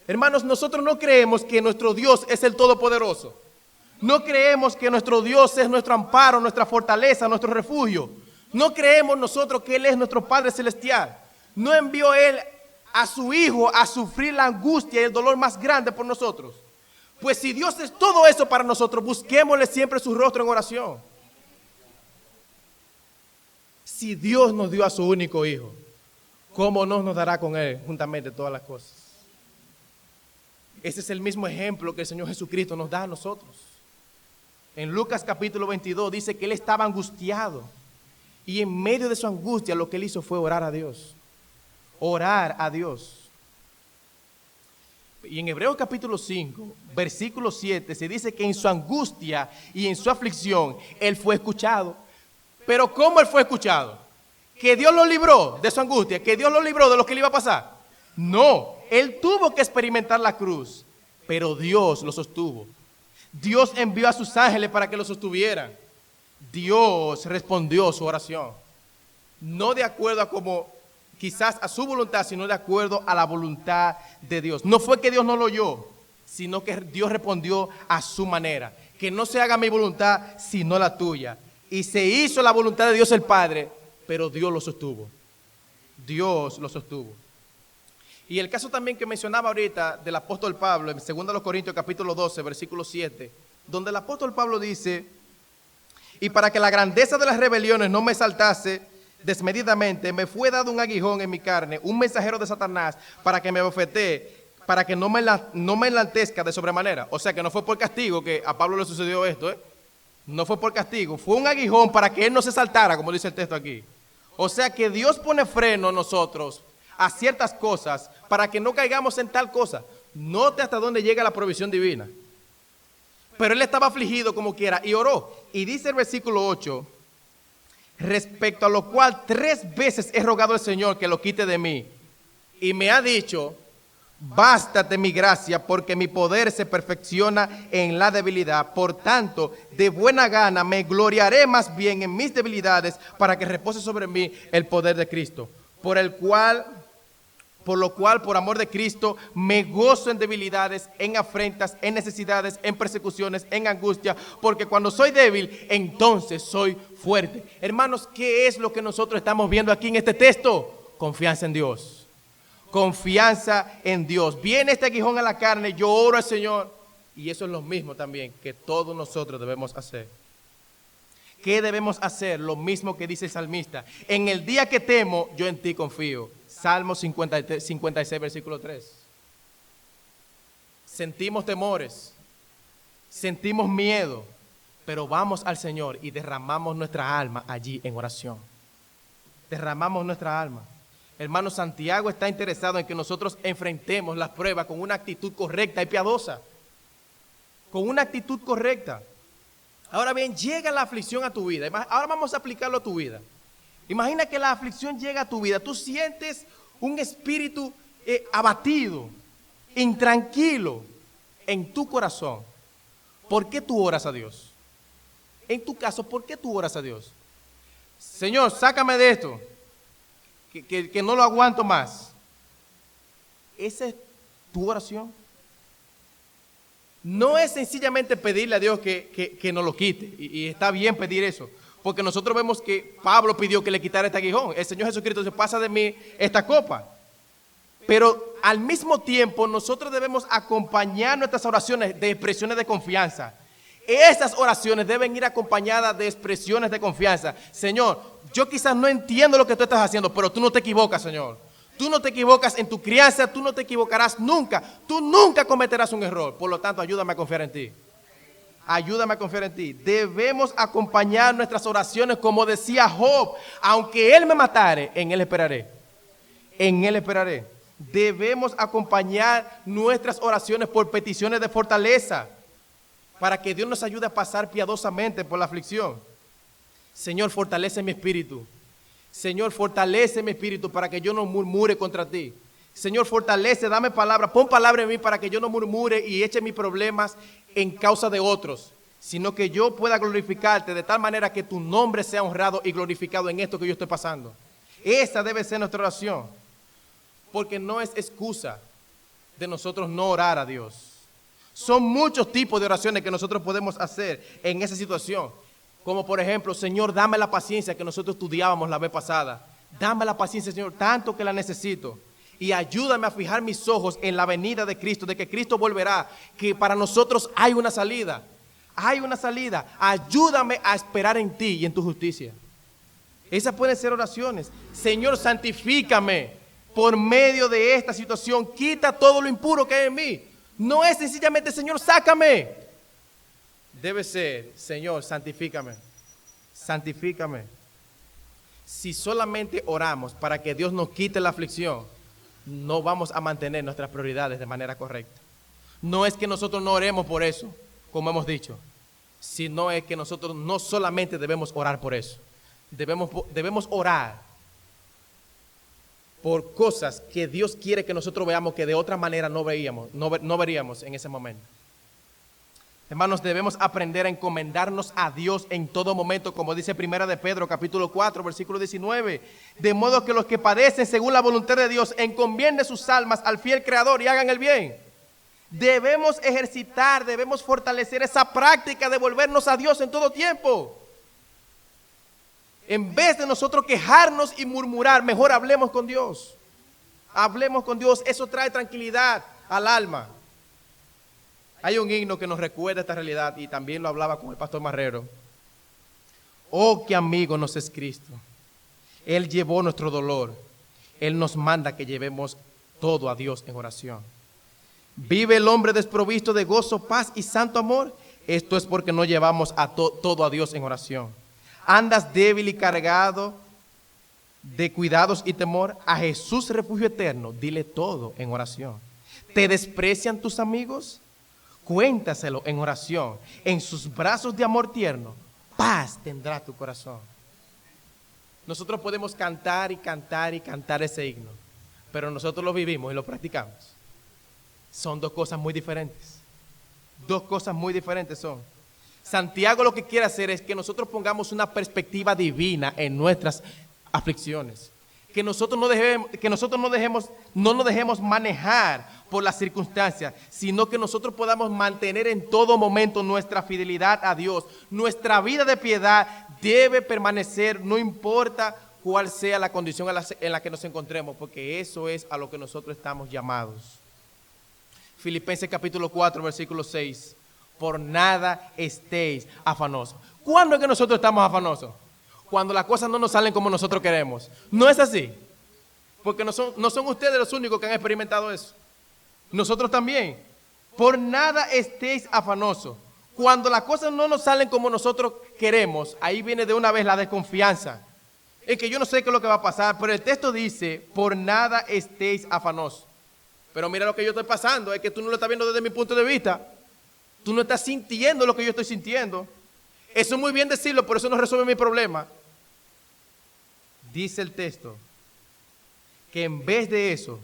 Hermanos, nosotros no creemos que nuestro Dios es el Todopoderoso. No creemos que nuestro Dios es nuestro amparo, nuestra fortaleza, nuestro refugio. No creemos nosotros que Él es nuestro Padre Celestial. No envió Él a su Hijo a sufrir la angustia y el dolor más grande por nosotros. Pues si Dios es todo eso para nosotros, busquémosle siempre su rostro en oración. Si Dios nos dio a su único Hijo, ¿cómo no nos dará con Él juntamente todas las cosas? Ese es el mismo ejemplo que el Señor Jesucristo nos da a nosotros. En Lucas capítulo 22 dice que Él estaba angustiado. Y en medio de su angustia lo que Él hizo fue orar a Dios. Orar a Dios. Y en Hebreos capítulo 5, versículo 7, se dice que en su angustia y en su aflicción, Él fue escuchado. Pero ¿cómo Él fue escuchado? ¿Que Dios lo libró de su angustia? ¿Que Dios lo libró de lo que le iba a pasar? No, Él tuvo que experimentar la cruz, pero Dios lo sostuvo. Dios envió a sus ángeles para que lo sostuvieran. Dios respondió su oración. No de acuerdo a como quizás a su voluntad, sino de acuerdo a la voluntad de Dios. No fue que Dios no lo oyó, sino que Dios respondió a su manera. Que no se haga mi voluntad, sino la tuya. Y se hizo la voluntad de Dios el Padre, pero Dios lo sostuvo. Dios lo sostuvo. Y el caso también que mencionaba ahorita del apóstol Pablo, en 2 Corintios capítulo 12, versículo 7, donde el apóstol Pablo dice, y para que la grandeza de las rebeliones no me exaltase desmedidamente, me fue dado un aguijón en mi carne, un mensajero de Satanás, para que me bofetee, para que no me enaltezca de sobremanera. O sea que no fue por castigo que a Pablo le sucedió esto, No fue por castigo, fue un aguijón para que él no se saltara, como dice el texto aquí. O sea que Dios pone freno a nosotros a ciertas cosas para que no caigamos en tal cosa. Note hasta dónde llega la provisión divina. Pero él estaba afligido como quiera y oró. Y dice el versículo 8, respecto a lo cual 3 veces he rogado al Señor que lo quite de mí. Y me ha dicho, bástate mi gracia, porque mi poder se perfecciona en la debilidad. Por tanto, de buena gana me gloriaré más bien en mis debilidades, para que repose sobre mí el poder de Cristo. Por lo cual, por amor de Cristo, me gozo en debilidades, en afrentas, en necesidades, en persecuciones, en angustia, porque cuando soy débil, entonces soy fuerte. Hermanos, ¿qué es lo que nosotros estamos viendo aquí en este texto? Confianza en Dios. Confianza en Dios. Viene este aguijón a la carne, yo oro al Señor, y eso es lo mismo también que todos nosotros debemos hacer. ¿Qué debemos hacer? Lo mismo que dice el salmista. En el día que temo, yo en ti confío. Salmo 56, versículo 3. Sentimos temores, sentimos miedo, pero vamos al Señor y derramamos nuestra alma allí en oración. Derramamos nuestra alma. Hermano, Santiago está interesado en que nosotros enfrentemos las pruebas con una actitud correcta y piadosa. Con una actitud correcta. Ahora bien, llega la aflicción a tu vida. Ahora vamos a aplicarlo a tu vida. Imagina que la aflicción llega a tu vida. Tú sientes un espíritu abatido, intranquilo en tu corazón. ¿Por qué tú oras a Dios? En tu caso, ¿por qué tú oras a Dios? Señor, sácame de esto, que no lo aguanto más. ¿Esa es tu oración? No es sencillamente pedirle a Dios que nos lo quite, y está bien pedir eso. Porque nosotros vemos que Pablo pidió que le quitara este aguijón. El Señor Jesucristo se pasa de mí esta copa. Pero al mismo tiempo nosotros debemos acompañar nuestras oraciones de expresiones de confianza. Esas oraciones deben ir acompañadas de expresiones de confianza. Señor, yo quizás no entiendo lo que tú estás haciendo, pero tú no te equivocas, Señor. Tú no te equivocas en tu crianza, tú no te equivocarás nunca. Tú nunca cometerás un error. Por lo tanto, ayúdame a confiar en ti. Ayúdame a confiar en ti. Debemos acompañar nuestras oraciones como decía Job. Aunque él me matare, en él esperaré. En él esperaré. Debemos acompañar nuestras oraciones por peticiones de fortaleza, para que Dios nos ayude a pasar piadosamente por la aflicción. Señor, fortalece mi espíritu. Señor, fortalece mi espíritu para que yo no murmure contra ti. Señor, fortalece, dame palabra, pon palabra en mí para que yo no murmure y eche mis problemas en causa de otros, sino que yo pueda glorificarte de tal manera que tu nombre sea honrado y glorificado en esto que yo estoy pasando. Esa debe ser nuestra oración, porque no es excusa de nosotros no orar a Dios. Son muchos tipos de oraciones que nosotros podemos hacer en esa situación, como por ejemplo, Señor, dame la paciencia que nosotros estudiábamos la vez pasada. Dame la paciencia, Señor, tanto que la necesito. Y ayúdame a fijar mis ojos en la venida de Cristo, de que Cristo volverá, que para nosotros hay una salida. Hay una salida. Ayúdame a esperar en ti y en tu justicia. Esas pueden ser oraciones. Señor, santifícame por medio de esta situación. Quita todo lo impuro que hay en mí. No es sencillamente, Señor, sácame. Debe ser, Señor, santifícame. Santifícame. Si solamente oramos para que Dios nos quite la aflicción, no vamos a mantener nuestras prioridades de manera correcta. No es que nosotros no oremos por eso, como hemos dicho, sino es que nosotros no solamente debemos orar por eso. Debemos orar por cosas que Dios quiere que nosotros veamos que de otra manera no veríamos en ese momento. Hermanos, debemos aprender a encomendarnos a Dios en todo momento, como dice Primera de Pedro, capítulo 4, versículo 19. De modo que los que padecen según la voluntad de Dios encomienden sus almas al fiel Creador y hagan el bien. Debemos ejercitar, debemos fortalecer esa práctica de volvernos a Dios en todo tiempo. En vez de nosotros quejarnos y murmurar, mejor hablemos con Dios. Hablemos con Dios, eso trae tranquilidad al alma. Hay un himno que nos recuerda esta realidad y también lo hablaba con el pastor Marrero. Oh, qué amigo nos es Cristo. Él llevó nuestro dolor. Él nos manda que llevemos todo a Dios en oración. ¿Vive el hombre desprovisto de gozo, paz y santo amor? Esto es porque no llevamos todo a Dios en oración. ¿Andas débil y cargado de cuidados y temor? A Jesús, refugio eterno, dile todo en oración. ¿Te desprecian tus amigos? Cuéntaselo en oración. En sus brazos de amor tierno, paz tendrá tu corazón. Nosotros podemos cantar y cantar y cantar ese himno, pero nosotros lo vivimos y lo practicamos. Son dos cosas muy diferentes. Dos cosas muy diferentes son. Santiago lo que quiere hacer es que nosotros pongamos una perspectiva divina en nuestras aflicciones. Que nosotros no nos dejemos manejar por las circunstancias, sino que nosotros podamos mantener en todo momento nuestra fidelidad a Dios. Nuestra vida de piedad debe permanecer, no importa cuál sea la condición en la que nos encontremos, porque eso es a lo que nosotros estamos llamados. Filipenses capítulo 4, versículo 6. Por nada estéis afanosos. ¿Cuándo es que nosotros estamos afanosos? Cuando las cosas no nos salen como nosotros queremos. ¿No es así? Porque no son ustedes los únicos que han experimentado eso. Nosotros también. Por nada estéis afanosos. Cuando las cosas no nos salen como nosotros queremos, ahí viene de una vez la desconfianza. Es que yo no sé qué es lo que va a pasar, pero el texto dice, por nada estéis afanosos. Pero mira lo que yo estoy pasando, es que tú no lo estás viendo desde mi punto de vista. Tú no estás sintiendo lo que yo estoy sintiendo. Eso es muy bien decirlo, pero eso no resuelve mi problema. Dice el texto que en vez de eso,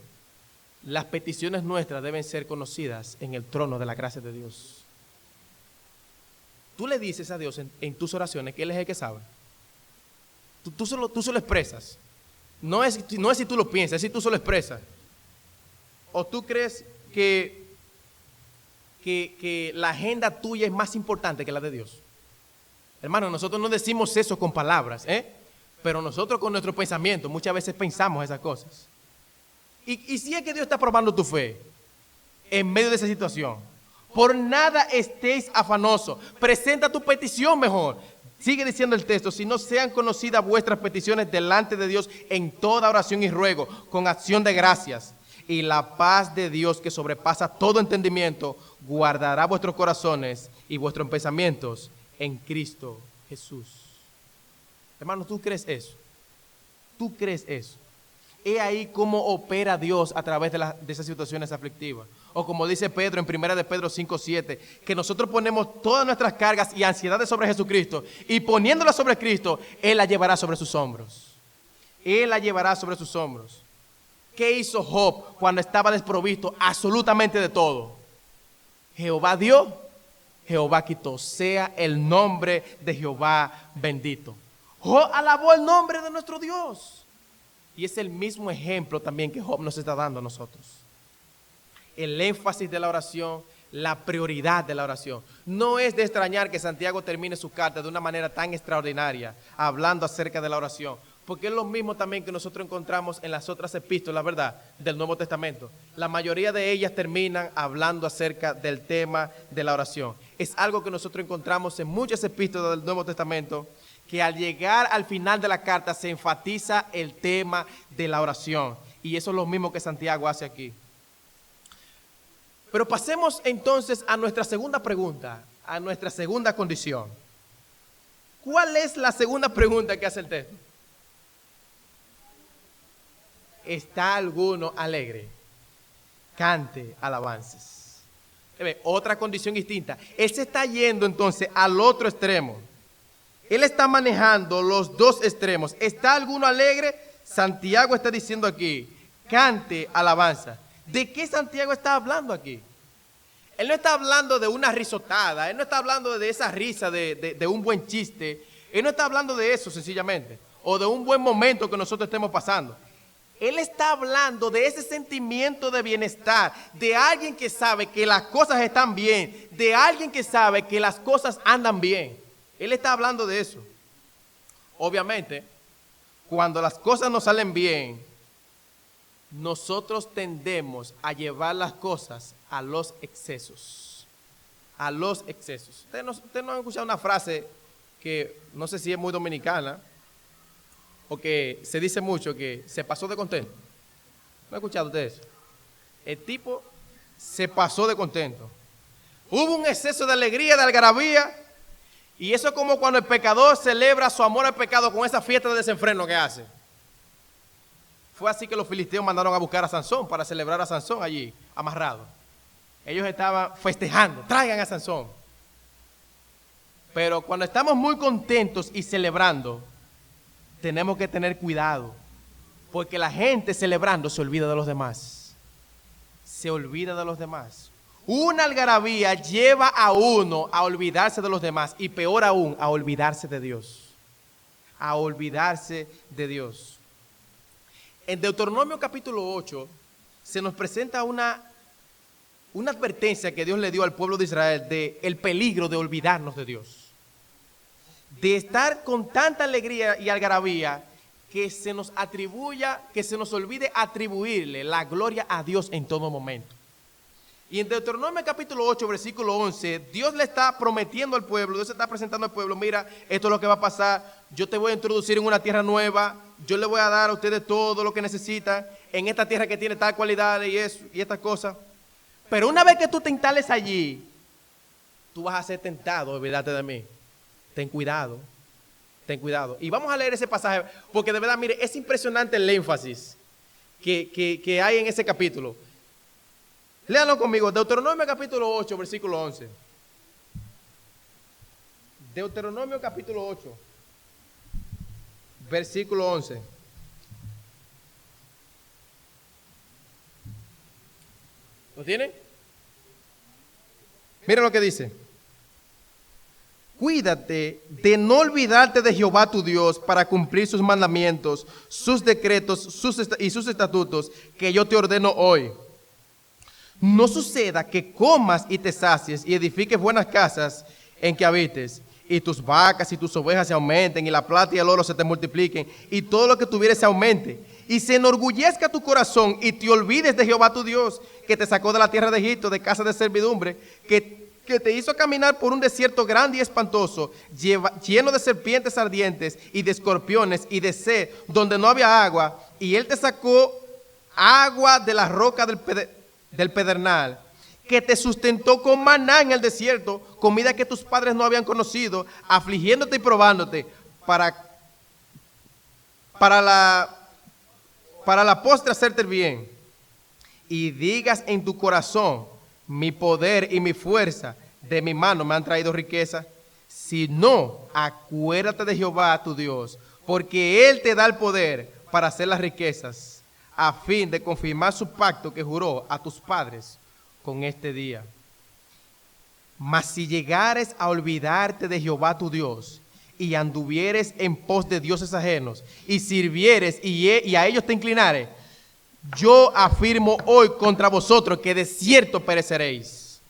las peticiones nuestras deben ser conocidas en el trono de la gracia de Dios. Tú le dices a Dios en tus oraciones que Él es el que sabe. Tú se lo expresas. No es si tú lo piensas, es si tú se lo expresas. ¿O tú crees que la agenda tuya es más importante que la de Dios? Hermano, nosotros no decimos eso con palabras, pero nosotros con nuestro pensamiento muchas veces pensamos esas cosas. Y si es que Dios está probando tu fe en medio de esa situación, por nada estéis afanosos. Presenta tu petición mejor. Sigue diciendo el texto, si no sean conocidas vuestras peticiones delante de Dios en toda oración y ruego, con acción de gracias. Y la paz de Dios que sobrepasa todo entendimiento, guardará vuestros corazones y vuestros pensamientos en Cristo Jesús. Hermano, ¿tú crees eso? ¿Tú crees eso? He ahí cómo opera Dios a través de esas situaciones aflictivas. O como dice Pedro en 1 de Pedro 5:7, que nosotros ponemos todas nuestras cargas y ansiedades sobre Jesucristo y poniéndolas sobre Cristo, Él las llevará sobre sus hombros. Él las llevará sobre sus hombros. ¿Qué hizo Job cuando estaba desprovisto absolutamente de todo? Jehová dio, Jehová quitó. Sea el nombre de Jehová bendito. Job alabó el nombre de nuestro Dios. Y es el mismo ejemplo también que Job nos está dando a nosotros. El énfasis de la oración, la prioridad de la oración. No es de extrañar que Santiago termine su carta de una manera tan extraordinaria, hablando acerca de la oración. Porque es lo mismo también que nosotros encontramos en las otras epístolas, ¿verdad?, del Nuevo Testamento. La mayoría de ellas terminan hablando acerca del tema de la oración. Es algo que nosotros encontramos en muchas epístolas del Nuevo Testamento, que al llegar al final de la carta se enfatiza el tema de la oración. Y eso es lo mismo que Santiago hace aquí. Pero pasemos entonces a nuestra segunda pregunta, a nuestra segunda condición. ¿Cuál es la segunda pregunta que hace el texto? ¿Está alguno alegre? Cante alabanzas. Otra condición distinta. Él se está yendo entonces al otro extremo. Él está manejando los dos extremos. ¿Está alguno alegre? Santiago está diciendo aquí, cante alabanza. ¿De qué Santiago está hablando aquí? Él no está hablando de una risotada, él no está hablando de esa risa, de un buen chiste. Él no está hablando de eso sencillamente, o de un buen momento que nosotros estemos pasando. Él está hablando de ese sentimiento de bienestar, de alguien que sabe que las cosas están bien, de alguien que sabe que las cosas andan bien. Él está hablando de eso. Obviamente, cuando las cosas no salen bien, nosotros tendemos a llevar las cosas a los excesos. A los excesos. Ustedes no han escuchado una frase que no sé si es muy dominicana, o que se dice mucho que se pasó de contento. ¿No han escuchado ustedes eso? El tipo se pasó de contento. Hubo un exceso de alegría, de algarabía, y eso es como cuando el pecador celebra su amor al pecado con esa fiesta de desenfreno que hace. Fue así que los filisteos mandaron a buscar a Sansón para celebrar a Sansón allí, amarrado. Ellos estaban festejando, traigan a Sansón. Pero cuando estamos muy contentos y celebrando, tenemos que tener cuidado, porque la gente celebrando se olvida de los demás. Se olvida de los demás. Una algarabía lleva a uno a olvidarse de los demás y peor aún, a olvidarse de Dios. A olvidarse de Dios. En Deuteronomio capítulo 8 se nos presenta una advertencia que Dios le dio al pueblo de Israel de el peligro de olvidarnos de Dios. De estar con tanta alegría y algarabía que se nos olvide atribuirle la gloria a Dios en todo momento. Y en Deuteronomio capítulo 8, versículo 11, Dios le está prometiendo al pueblo, Dios se está presentando al pueblo, mira, esto es lo que va a pasar, yo te voy a introducir en una tierra nueva, yo le voy a dar a ustedes todo lo que necesitan, en esta tierra que tiene tal cualidad y eso, y estas cosas. Pero una vez que tú te instales allí, tú vas a ser tentado, olvídate de mí. Ten cuidado, ten cuidado. Y vamos a leer ese pasaje, porque de verdad, mire, es impresionante el énfasis que hay en ese capítulo. Léanlo conmigo, Deuteronomio capítulo 8, versículo 11. Deuteronomio capítulo 8, versículo 11. ¿Lo tienen? Mira lo que dice. Cuídate de no olvidarte de Jehová tu Dios para cumplir sus mandamientos, sus decretos y sus estatutos que yo te ordeno hoy. No suceda que comas y te sacies y edifiques buenas casas en que habites, y tus vacas y tus ovejas se aumenten, y la plata y el oro se te multipliquen, y todo lo que tuvieres se aumente, y se enorgullezca tu corazón, y te olvides de Jehová tu Dios, que te sacó de la tierra de Egipto, de casa de servidumbre, que te hizo caminar por un desierto grande y espantoso, lleno de serpientes ardientes, y de escorpiones, y de sed, donde no había agua, y él te sacó agua de la roca del pedernal, que te sustentó con maná en el desierto, comida que tus padres no habían conocido, afligiéndote y probándote, para la postre hacerte el bien. Y digas en tu corazón, mi poder y mi fuerza de mi mano me han traído riqueza. Si no, acuérdate de Jehová tu Dios, porque Él te da el poder para hacer las riquezas, a fin de confirmar su pacto que juró a tus padres con este día. Mas si llegares a olvidarte de Jehová tu Dios, y anduvieres en pos de dioses ajenos, y sirvieres y a ellos te inclinares, yo afirmo hoy contra vosotros que de cierto pereceréis,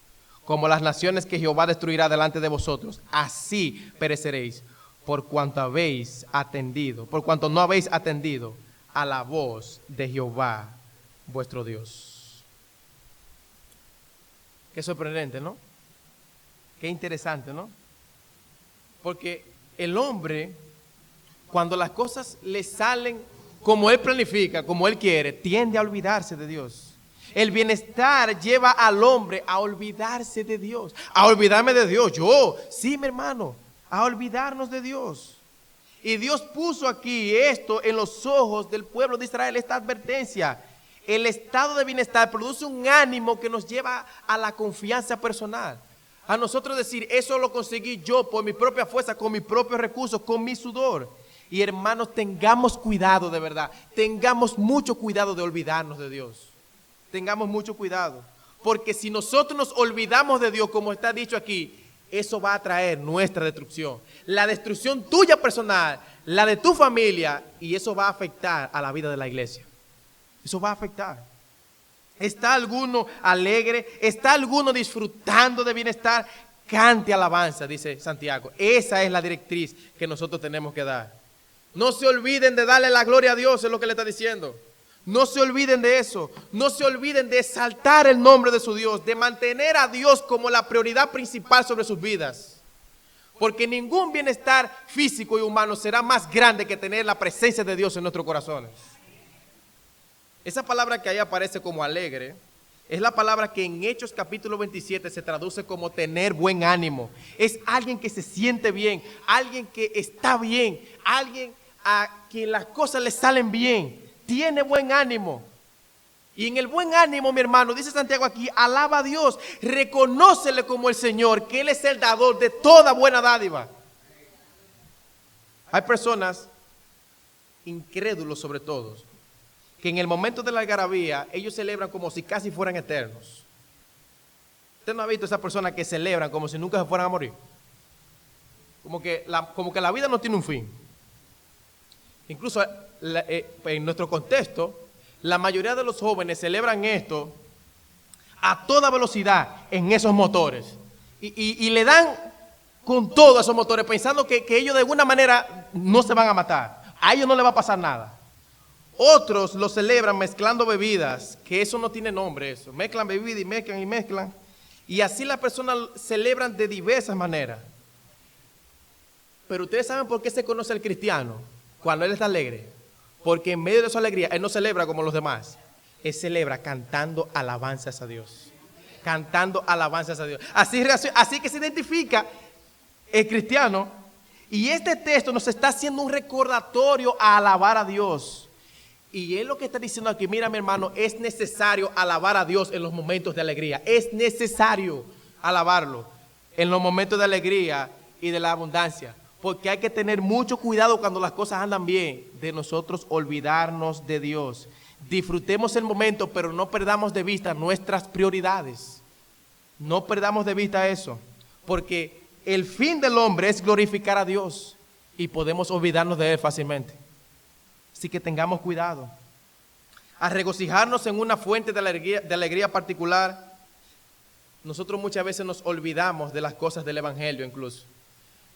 como las naciones que Jehová destruirá delante de vosotros, así pereceréis, por cuanto no habéis atendido a la voz de Jehová vuestro Dios. Qué sorprendente, ¿no? Qué interesante, ¿no? Porque el hombre, cuando las cosas le salen como él planifica, como él quiere, tiende a olvidarse de Dios. El bienestar lleva al hombre a olvidarse de Dios, a olvidarme de Dios. Sí, mi hermano, a olvidarnos de Dios. Y Dios puso aquí esto en los ojos del pueblo de Israel, esta advertencia. El estado de bienestar produce un ánimo que nos lleva a la confianza personal. A nosotros decir, eso lo conseguí yo por mi propia fuerza, con mis propios recursos, con mi sudor. Y hermanos, tengamos cuidado de verdad. Tengamos mucho cuidado de olvidarnos de Dios. Tengamos mucho cuidado. Porque si nosotros nos olvidamos de Dios, como está dicho aquí, eso va a traer nuestra destrucción. La destrucción tuya personal, la de tu familia, y eso va a afectar a la vida de la iglesia. Eso va a afectar. ¿Está alguno alegre? ¿Está alguno disfrutando de bienestar? Cante alabanza, dice Santiago. Esa es la directriz que nosotros tenemos que dar. No se olviden de darle la gloria a Dios, es lo que le está diciendo. No se olviden de eso. No se olviden de exaltar el nombre de su Dios, de mantener a Dios como la prioridad principal sobre sus vidas. Porque ningún bienestar físico y humano será más grande que tener la presencia de Dios en nuestros corazones. Esa palabra que ahí aparece como alegre es la palabra que en Hechos capítulo 27 se traduce como tener buen ánimo. Es alguien que se siente bien, alguien que está bien, alguien a quien las cosas le salen bien. tiene buen ánimo. Y en el buen ánimo, mi hermano, dice Santiago aquí, alaba a Dios, reconócele como el Señor, que Él es el dador de toda buena dádiva. Hay personas, incrédulos sobre todo, que en el momento de la algarabía, ellos celebran como si casi fueran eternos. ¿Usted no ha visto a esas personas que celebran como si nunca se fueran a morir? Como que la vida no tiene un fin. Incluso en nuestro contexto, la mayoría de los jóvenes celebran esto a toda velocidad en esos motores. Y le dan con todo a esos motores pensando que ellos de alguna manera no se van a matar. A ellos no les va a pasar nada. Otros lo celebran mezclando bebidas, que eso no tiene nombre eso. Mezclan bebidas y mezclan y mezclan. Y así las personas celebran de diversas maneras. Pero ustedes saben por qué se conoce al cristiano cuando él está alegre. Porque en medio de su alegría, él no celebra como los demás. Él celebra cantando alabanzas a Dios. Cantando alabanzas a Dios. Así que se identifica el cristiano. Y este texto nos está haciendo un recordatorio a alabar a Dios. Y él lo que está diciendo aquí, mira mi hermano, es necesario alabar a Dios en los momentos de alegría. Es necesario alabarlo en los momentos de alegría y de la abundancia. Porque hay que tener mucho cuidado cuando las cosas andan bien, de nosotros olvidarnos de Dios. Disfrutemos el momento, pero no perdamos de vista nuestras prioridades. No perdamos de vista eso, porque el fin del hombre es glorificar a Dios y podemos olvidarnos de Él fácilmente. Así que tengamos cuidado. A regocijarnos en una fuente de alegría particular, nosotros muchas veces nos olvidamos de las cosas del Evangelio incluso.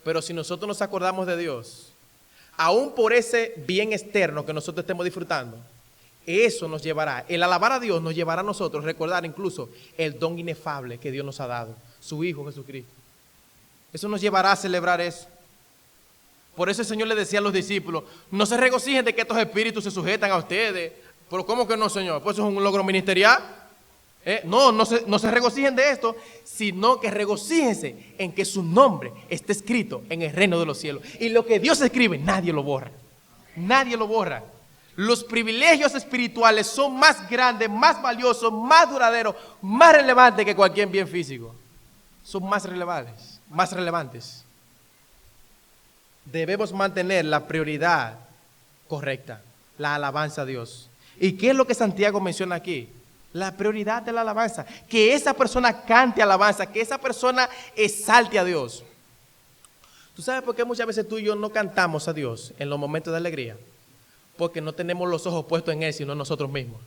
Pero si nosotros nos acordamos de Dios, aún por ese bien externo que nosotros estemos disfrutando, eso nos llevará, el alabar a Dios nos llevará a nosotros a recordar incluso el don inefable que Dios nos ha dado, su Hijo Jesucristo. Eso nos llevará a celebrar eso. Por eso el Señor le decía a los discípulos, no se regocijen de que estos espíritus se sujetan a ustedes. Pero ¿cómo que no, Señor? Pues eso es un logro ministerial. No se regocijen de esto, sino que regocíjense en que su nombre esté escrito en el reino de los cielos. Y lo que Dios escribe, nadie lo borra. Nadie lo borra. Los privilegios espirituales son más grandes, más valiosos, más duraderos, más relevantes que cualquier bien físico. Son más relevantes. Debemos mantener la prioridad correcta, la alabanza a Dios. ¿Y qué es lo que Santiago menciona aquí? La prioridad de la alabanza. Que esa persona cante alabanza, que esa persona exalte a Dios. ¿Tú sabes por qué muchas veces tú y yo no cantamos a Dios en los momentos de alegría? Porque no tenemos los ojos puestos en Él, sino en nosotros mismos.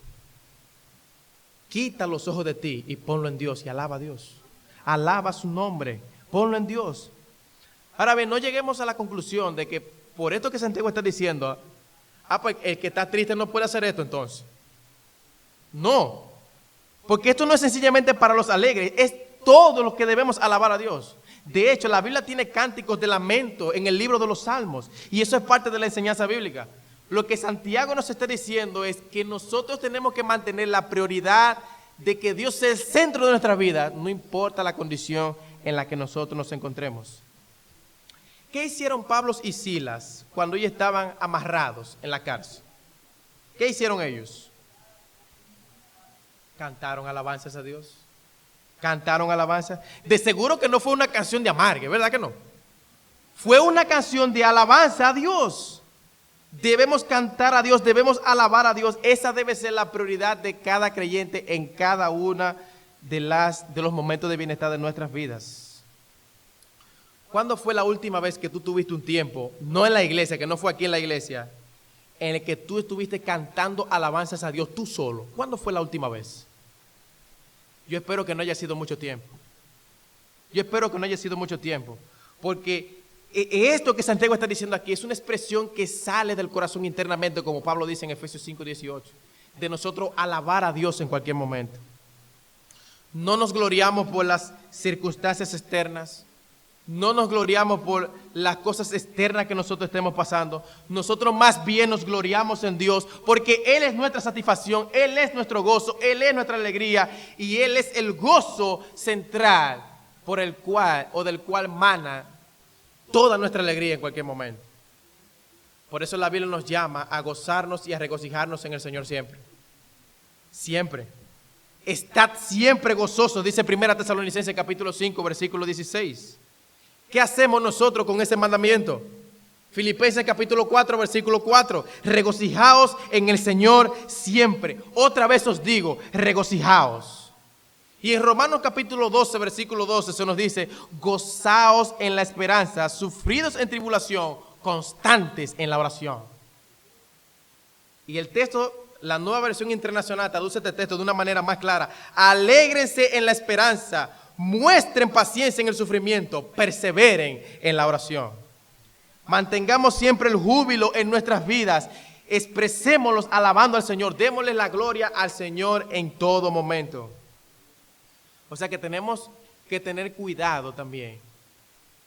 Quita los ojos de ti y ponlo en Dios y alaba a Dios. Alaba su nombre, ponlo en Dios. Ahora bien, no lleguemos a la conclusión de que por esto que Santiago está diciendo, pues el que está triste no puede hacer esto entonces. No, porque esto no es sencillamente para los alegres, es todo lo que debemos alabar a Dios. De hecho, la Biblia tiene cánticos de lamento en el libro de los Salmos, y eso es parte de la enseñanza bíblica. Lo que Santiago nos está diciendo es que nosotros tenemos que mantener la prioridad de que Dios sea el centro de nuestra vida, no importa la condición en la que nosotros nos encontremos. ¿Qué hicieron Pablo y Silas cuando ellos estaban amarrados en la cárcel? ¿Qué hicieron ellos? Cantaron alabanzas a Dios. Cantaron alabanzas. De seguro que no fue una canción de amargue, ¿verdad que no? Fue una canción de alabanza a Dios. Debemos cantar a Dios, debemos alabar a Dios. Esa debe ser la prioridad de cada creyente en cada una de los momentos de bienestar de nuestras vidas. ¿Cuándo fue la última vez que tú tuviste un tiempo, no en la iglesia, que no fue aquí en la iglesia, en el que tú estuviste cantando alabanzas a Dios tú solo? ¿Cuándo fue la última vez? Yo espero que no haya sido mucho tiempo. Porque esto que Santiago está diciendo aquí es una expresión que sale del corazón internamente, como Pablo dice en Efesios 5:18, de nosotros alabar a Dios en cualquier momento. No nos gloriamos por las circunstancias externas. No nos gloriamos por las cosas externas que nosotros estemos pasando. Nosotros más bien nos gloriamos en Dios, porque Él es nuestra satisfacción, Él es nuestro gozo, Él es nuestra alegría, y Él es el gozo central del cual mana toda nuestra alegría en cualquier momento. Por eso la Biblia nos llama a gozarnos y a regocijarnos en el Señor siempre. Siempre. Estad siempre gozosos, dice 1 Tesalonicenses capítulo 5, versículo 16. ¿Qué hacemos nosotros con ese mandamiento? Filipenses capítulo 4, versículo 4. Regocijaos en el Señor siempre. Otra vez os digo, regocijaos. Y en Romanos capítulo 12, versículo 12 se nos dice, gozaos en la esperanza, sufridos en tribulación, constantes en la oración. Y el texto, la Nueva Versión Internacional, traduce este texto de una manera más clara. Alégrense en la esperanza, muestren paciencia en el sufrimiento, perseveren en la oración. Mantengamos siempre el júbilo en nuestras vidas, expresémoslos alabando al Señor, démosle la gloria al Señor en todo momento. O sea que tenemos que tener cuidado también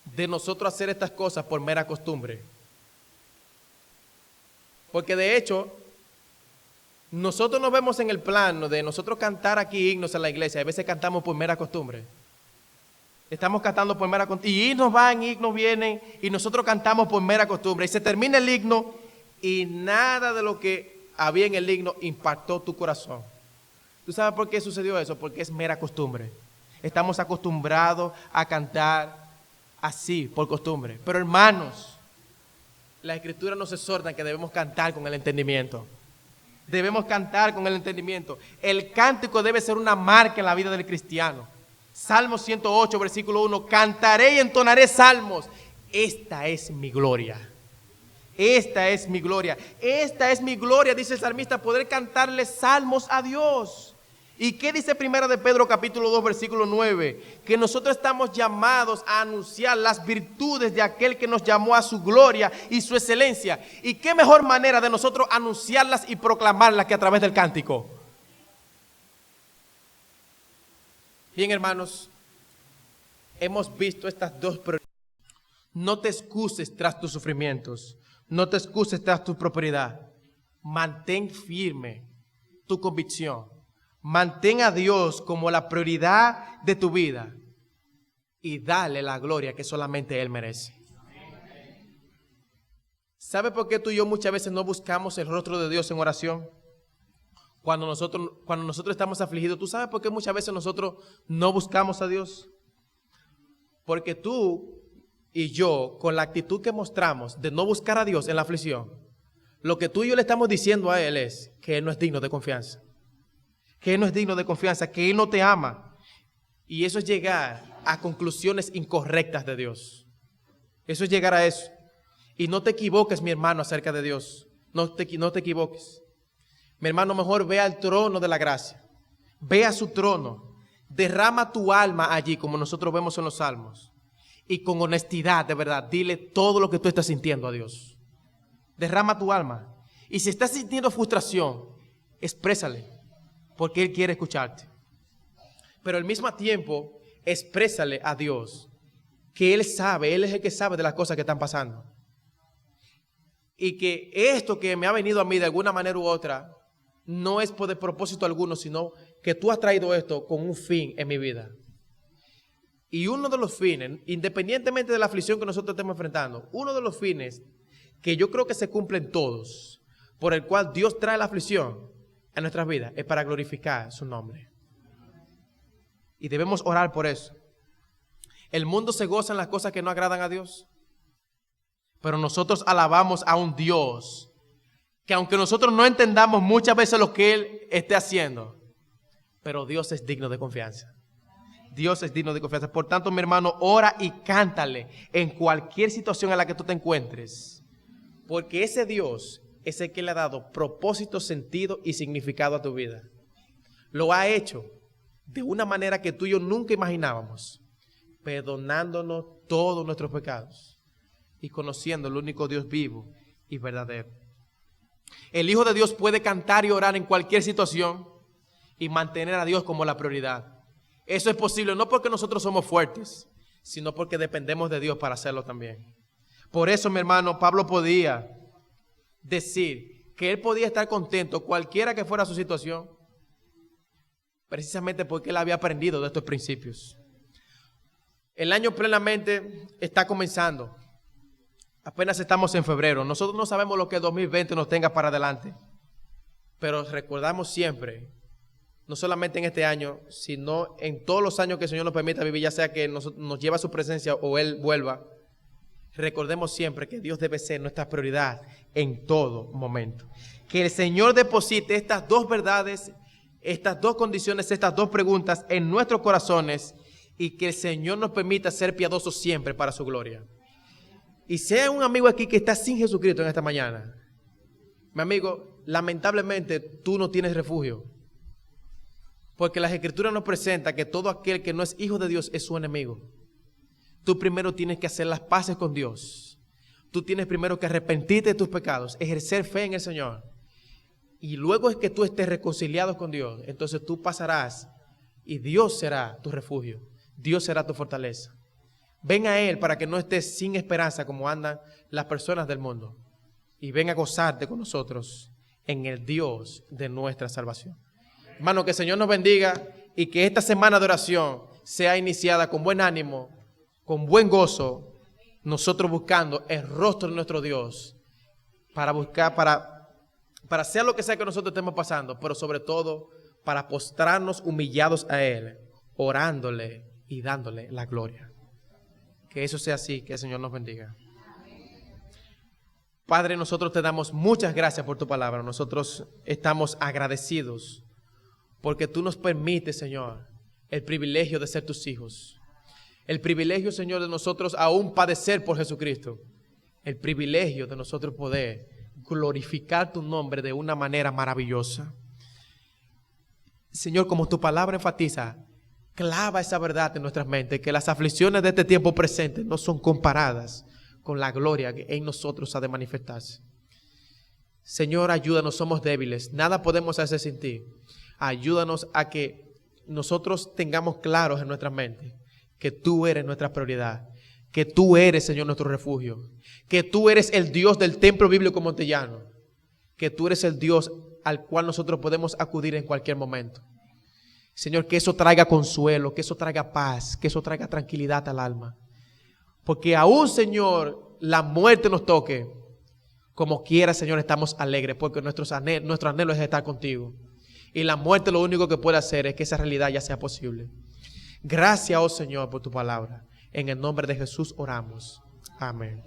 de nosotros hacer estas cosas por mera costumbre. Porque de hecho, nosotros nos vemos en el plano de nosotros cantar aquí himnos en la iglesia. A veces cantamos por mera costumbre. Estamos cantando por mera costumbre. Y himnos van, himnos vienen, y nosotros cantamos por mera costumbre. Y se termina el himno y nada de lo que había en el himno impactó tu corazón. ¿Tú sabes por qué sucedió eso? Porque es mera costumbre. Estamos acostumbrados a cantar así, por costumbre. Pero hermanos, la Escritura nos exhorta que debemos cantar con el entendimiento. Debemos cantar con el entendimiento. El cántico debe ser una marca en la vida del cristiano. Salmo 108, versículo 1. Cantaré y entonaré salmos. Esta es mi gloria. Esta es mi gloria. Esta es mi gloria, dice el salmista, poder cantarle salmos a Dios. ¿Y qué dice 1 de Pedro capítulo 2 versículo 9? Que nosotros estamos llamados a anunciar las virtudes de aquel que nos llamó a su gloria y su excelencia. ¿Y qué mejor manera de nosotros anunciarlas y proclamarlas que a través del cántico? Bien, hermanos, hemos visto estas dos prioridades. No te excuses tras tus sufrimientos. No te excuses tras tu prosperidad. Mantén firme tu convicción. Mantén a Dios como la prioridad de tu vida y dale la gloria que solamente Él merece. ¿Sabe por qué tú y yo muchas veces no buscamos el rostro de Dios en oración? Cuando nosotros estamos afligidos, ¿tú sabes por qué muchas veces nosotros no buscamos a Dios? Porque tú y yo, con la actitud que mostramos de no buscar a Dios en la aflicción, lo que tú y yo le estamos diciendo a Él es que Él no es digno de confianza. Que Él no es digno de confianza, que Él no te ama. Y eso es llegar a conclusiones incorrectas de Dios. Eso es llegar a eso. Y no te equivoques, mi hermano, acerca de Dios. No te equivoques. Mi hermano, mejor ve al trono de la gracia. Ve a su trono. Derrama tu alma allí, como nosotros vemos en los salmos. Y con honestidad, de verdad, dile todo lo que tú estás sintiendo a Dios. Derrama tu alma. Y si estás sintiendo frustración, exprésale. Porque Él quiere escucharte. Pero al mismo tiempo, exprésale a Dios que Él sabe, Él es el que sabe de las cosas que están pasando. Y que esto que me ha venido a mí de alguna manera u otra, no es por de propósito alguno, sino que tú has traído esto con un fin en mi vida. Y uno de los fines, independientemente de la aflicción que nosotros estemos enfrentando, uno de los fines que yo creo que se cumplen todos, por el cual Dios trae la aflicción en nuestras vidas, es para glorificar su nombre. Y debemos orar por eso. El mundo se goza en las cosas que no agradan a Dios, pero nosotros alabamos a un Dios que aunque nosotros no entendamos muchas veces lo que Él esté haciendo, pero Dios es digno de confianza. Dios es digno de confianza. Por tanto, mi hermano, ora y cántale en cualquier situación en la que tú te encuentres, porque ese Dios es el que le ha dado propósito, sentido y significado a tu vida. Lo ha hecho de una manera que tú y yo nunca imaginábamos, perdonándonos todos nuestros pecados y conociendo el único Dios vivo y verdadero. El Hijo de Dios puede cantar y orar en cualquier situación y mantener a Dios como la prioridad. Eso es posible no porque nosotros somos fuertes, sino porque dependemos de Dios para hacerlo también. Por eso, mi hermano, Pablo podía decir que él podía estar contento cualquiera que fuera su situación, precisamente porque él había aprendido de estos principios. El año plenamente está comenzando Apenas estamos en febrero. Nosotros no sabemos lo que el 2020 nos tenga para adelante. Pero recordamos siempre, no solamente en este año, sino en todos los años que el Señor nos permita vivir, ya sea que nos lleve a su presencia o Él vuelva. Recordemos siempre que Dios debe ser nuestra prioridad en todo momento. Que el Señor deposite estas dos verdades, estas dos condiciones, estas dos preguntas en nuestros corazones y que el Señor nos permita ser piadosos siempre para su gloria. Y si hay un amigo aquí que está sin Jesucristo en esta mañana, mi amigo, lamentablemente tú no tienes refugio. Porque las Escrituras nos presentan que todo aquel que no es hijo de Dios es su enemigo. Tú primero tienes que hacer las paces con Dios. Tú tienes primero que arrepentirte de tus pecados, ejercer fe en el Señor. Y luego es que tú estés reconciliado con Dios. Entonces tú pasarás y Dios será tu refugio. Dios será tu fortaleza. Ven a Él para que no estés sin esperanza como andan las personas del mundo. Y ven a gozarte con nosotros en el Dios de nuestra salvación. Hermano, que el Señor nos bendiga y que esta semana de oración sea iniciada con buen ánimo, con buen gozo, nosotros buscando el rostro de nuestro Dios para buscar, para hacer lo que sea que nosotros estemos pasando, pero sobre todo para postrarnos humillados a Él, orándole y dándole la gloria. Que eso sea así, que el Señor nos bendiga. Padre, nosotros te damos muchas gracias por tu palabra. Nosotros estamos agradecidos porque tú nos permites, Señor, el privilegio de ser tus hijos. El privilegio, Señor, de nosotros aún padecer por Jesucristo. El privilegio de nosotros poder glorificar tu nombre de una manera maravillosa. Señor, como tu palabra enfatiza, clava esa verdad en nuestras mentes, que las aflicciones de este tiempo presente no son comparadas con la gloria que en nosotros ha de manifestarse. Señor, ayúdanos, somos débiles, nada podemos hacer sin ti. Ayúdanos a que nosotros tengamos claros en nuestras mentes que tú eres nuestra prioridad, que tú eres, Señor, nuestro refugio, que tú eres el Dios del templo bíblico montellano, que tú eres el Dios al cual nosotros podemos acudir en cualquier momento. Señor, que eso traiga consuelo, que eso traiga paz, que eso traiga tranquilidad al alma. Porque aún, Señor, la muerte nos toque, como quiera, Señor, estamos alegres, porque nuestro anhelo es estar contigo. Y la muerte lo único que puede hacer es que esa realidad ya sea posible. Gracias, oh Señor, por tu palabra. En el nombre de Jesús oramos. Amén.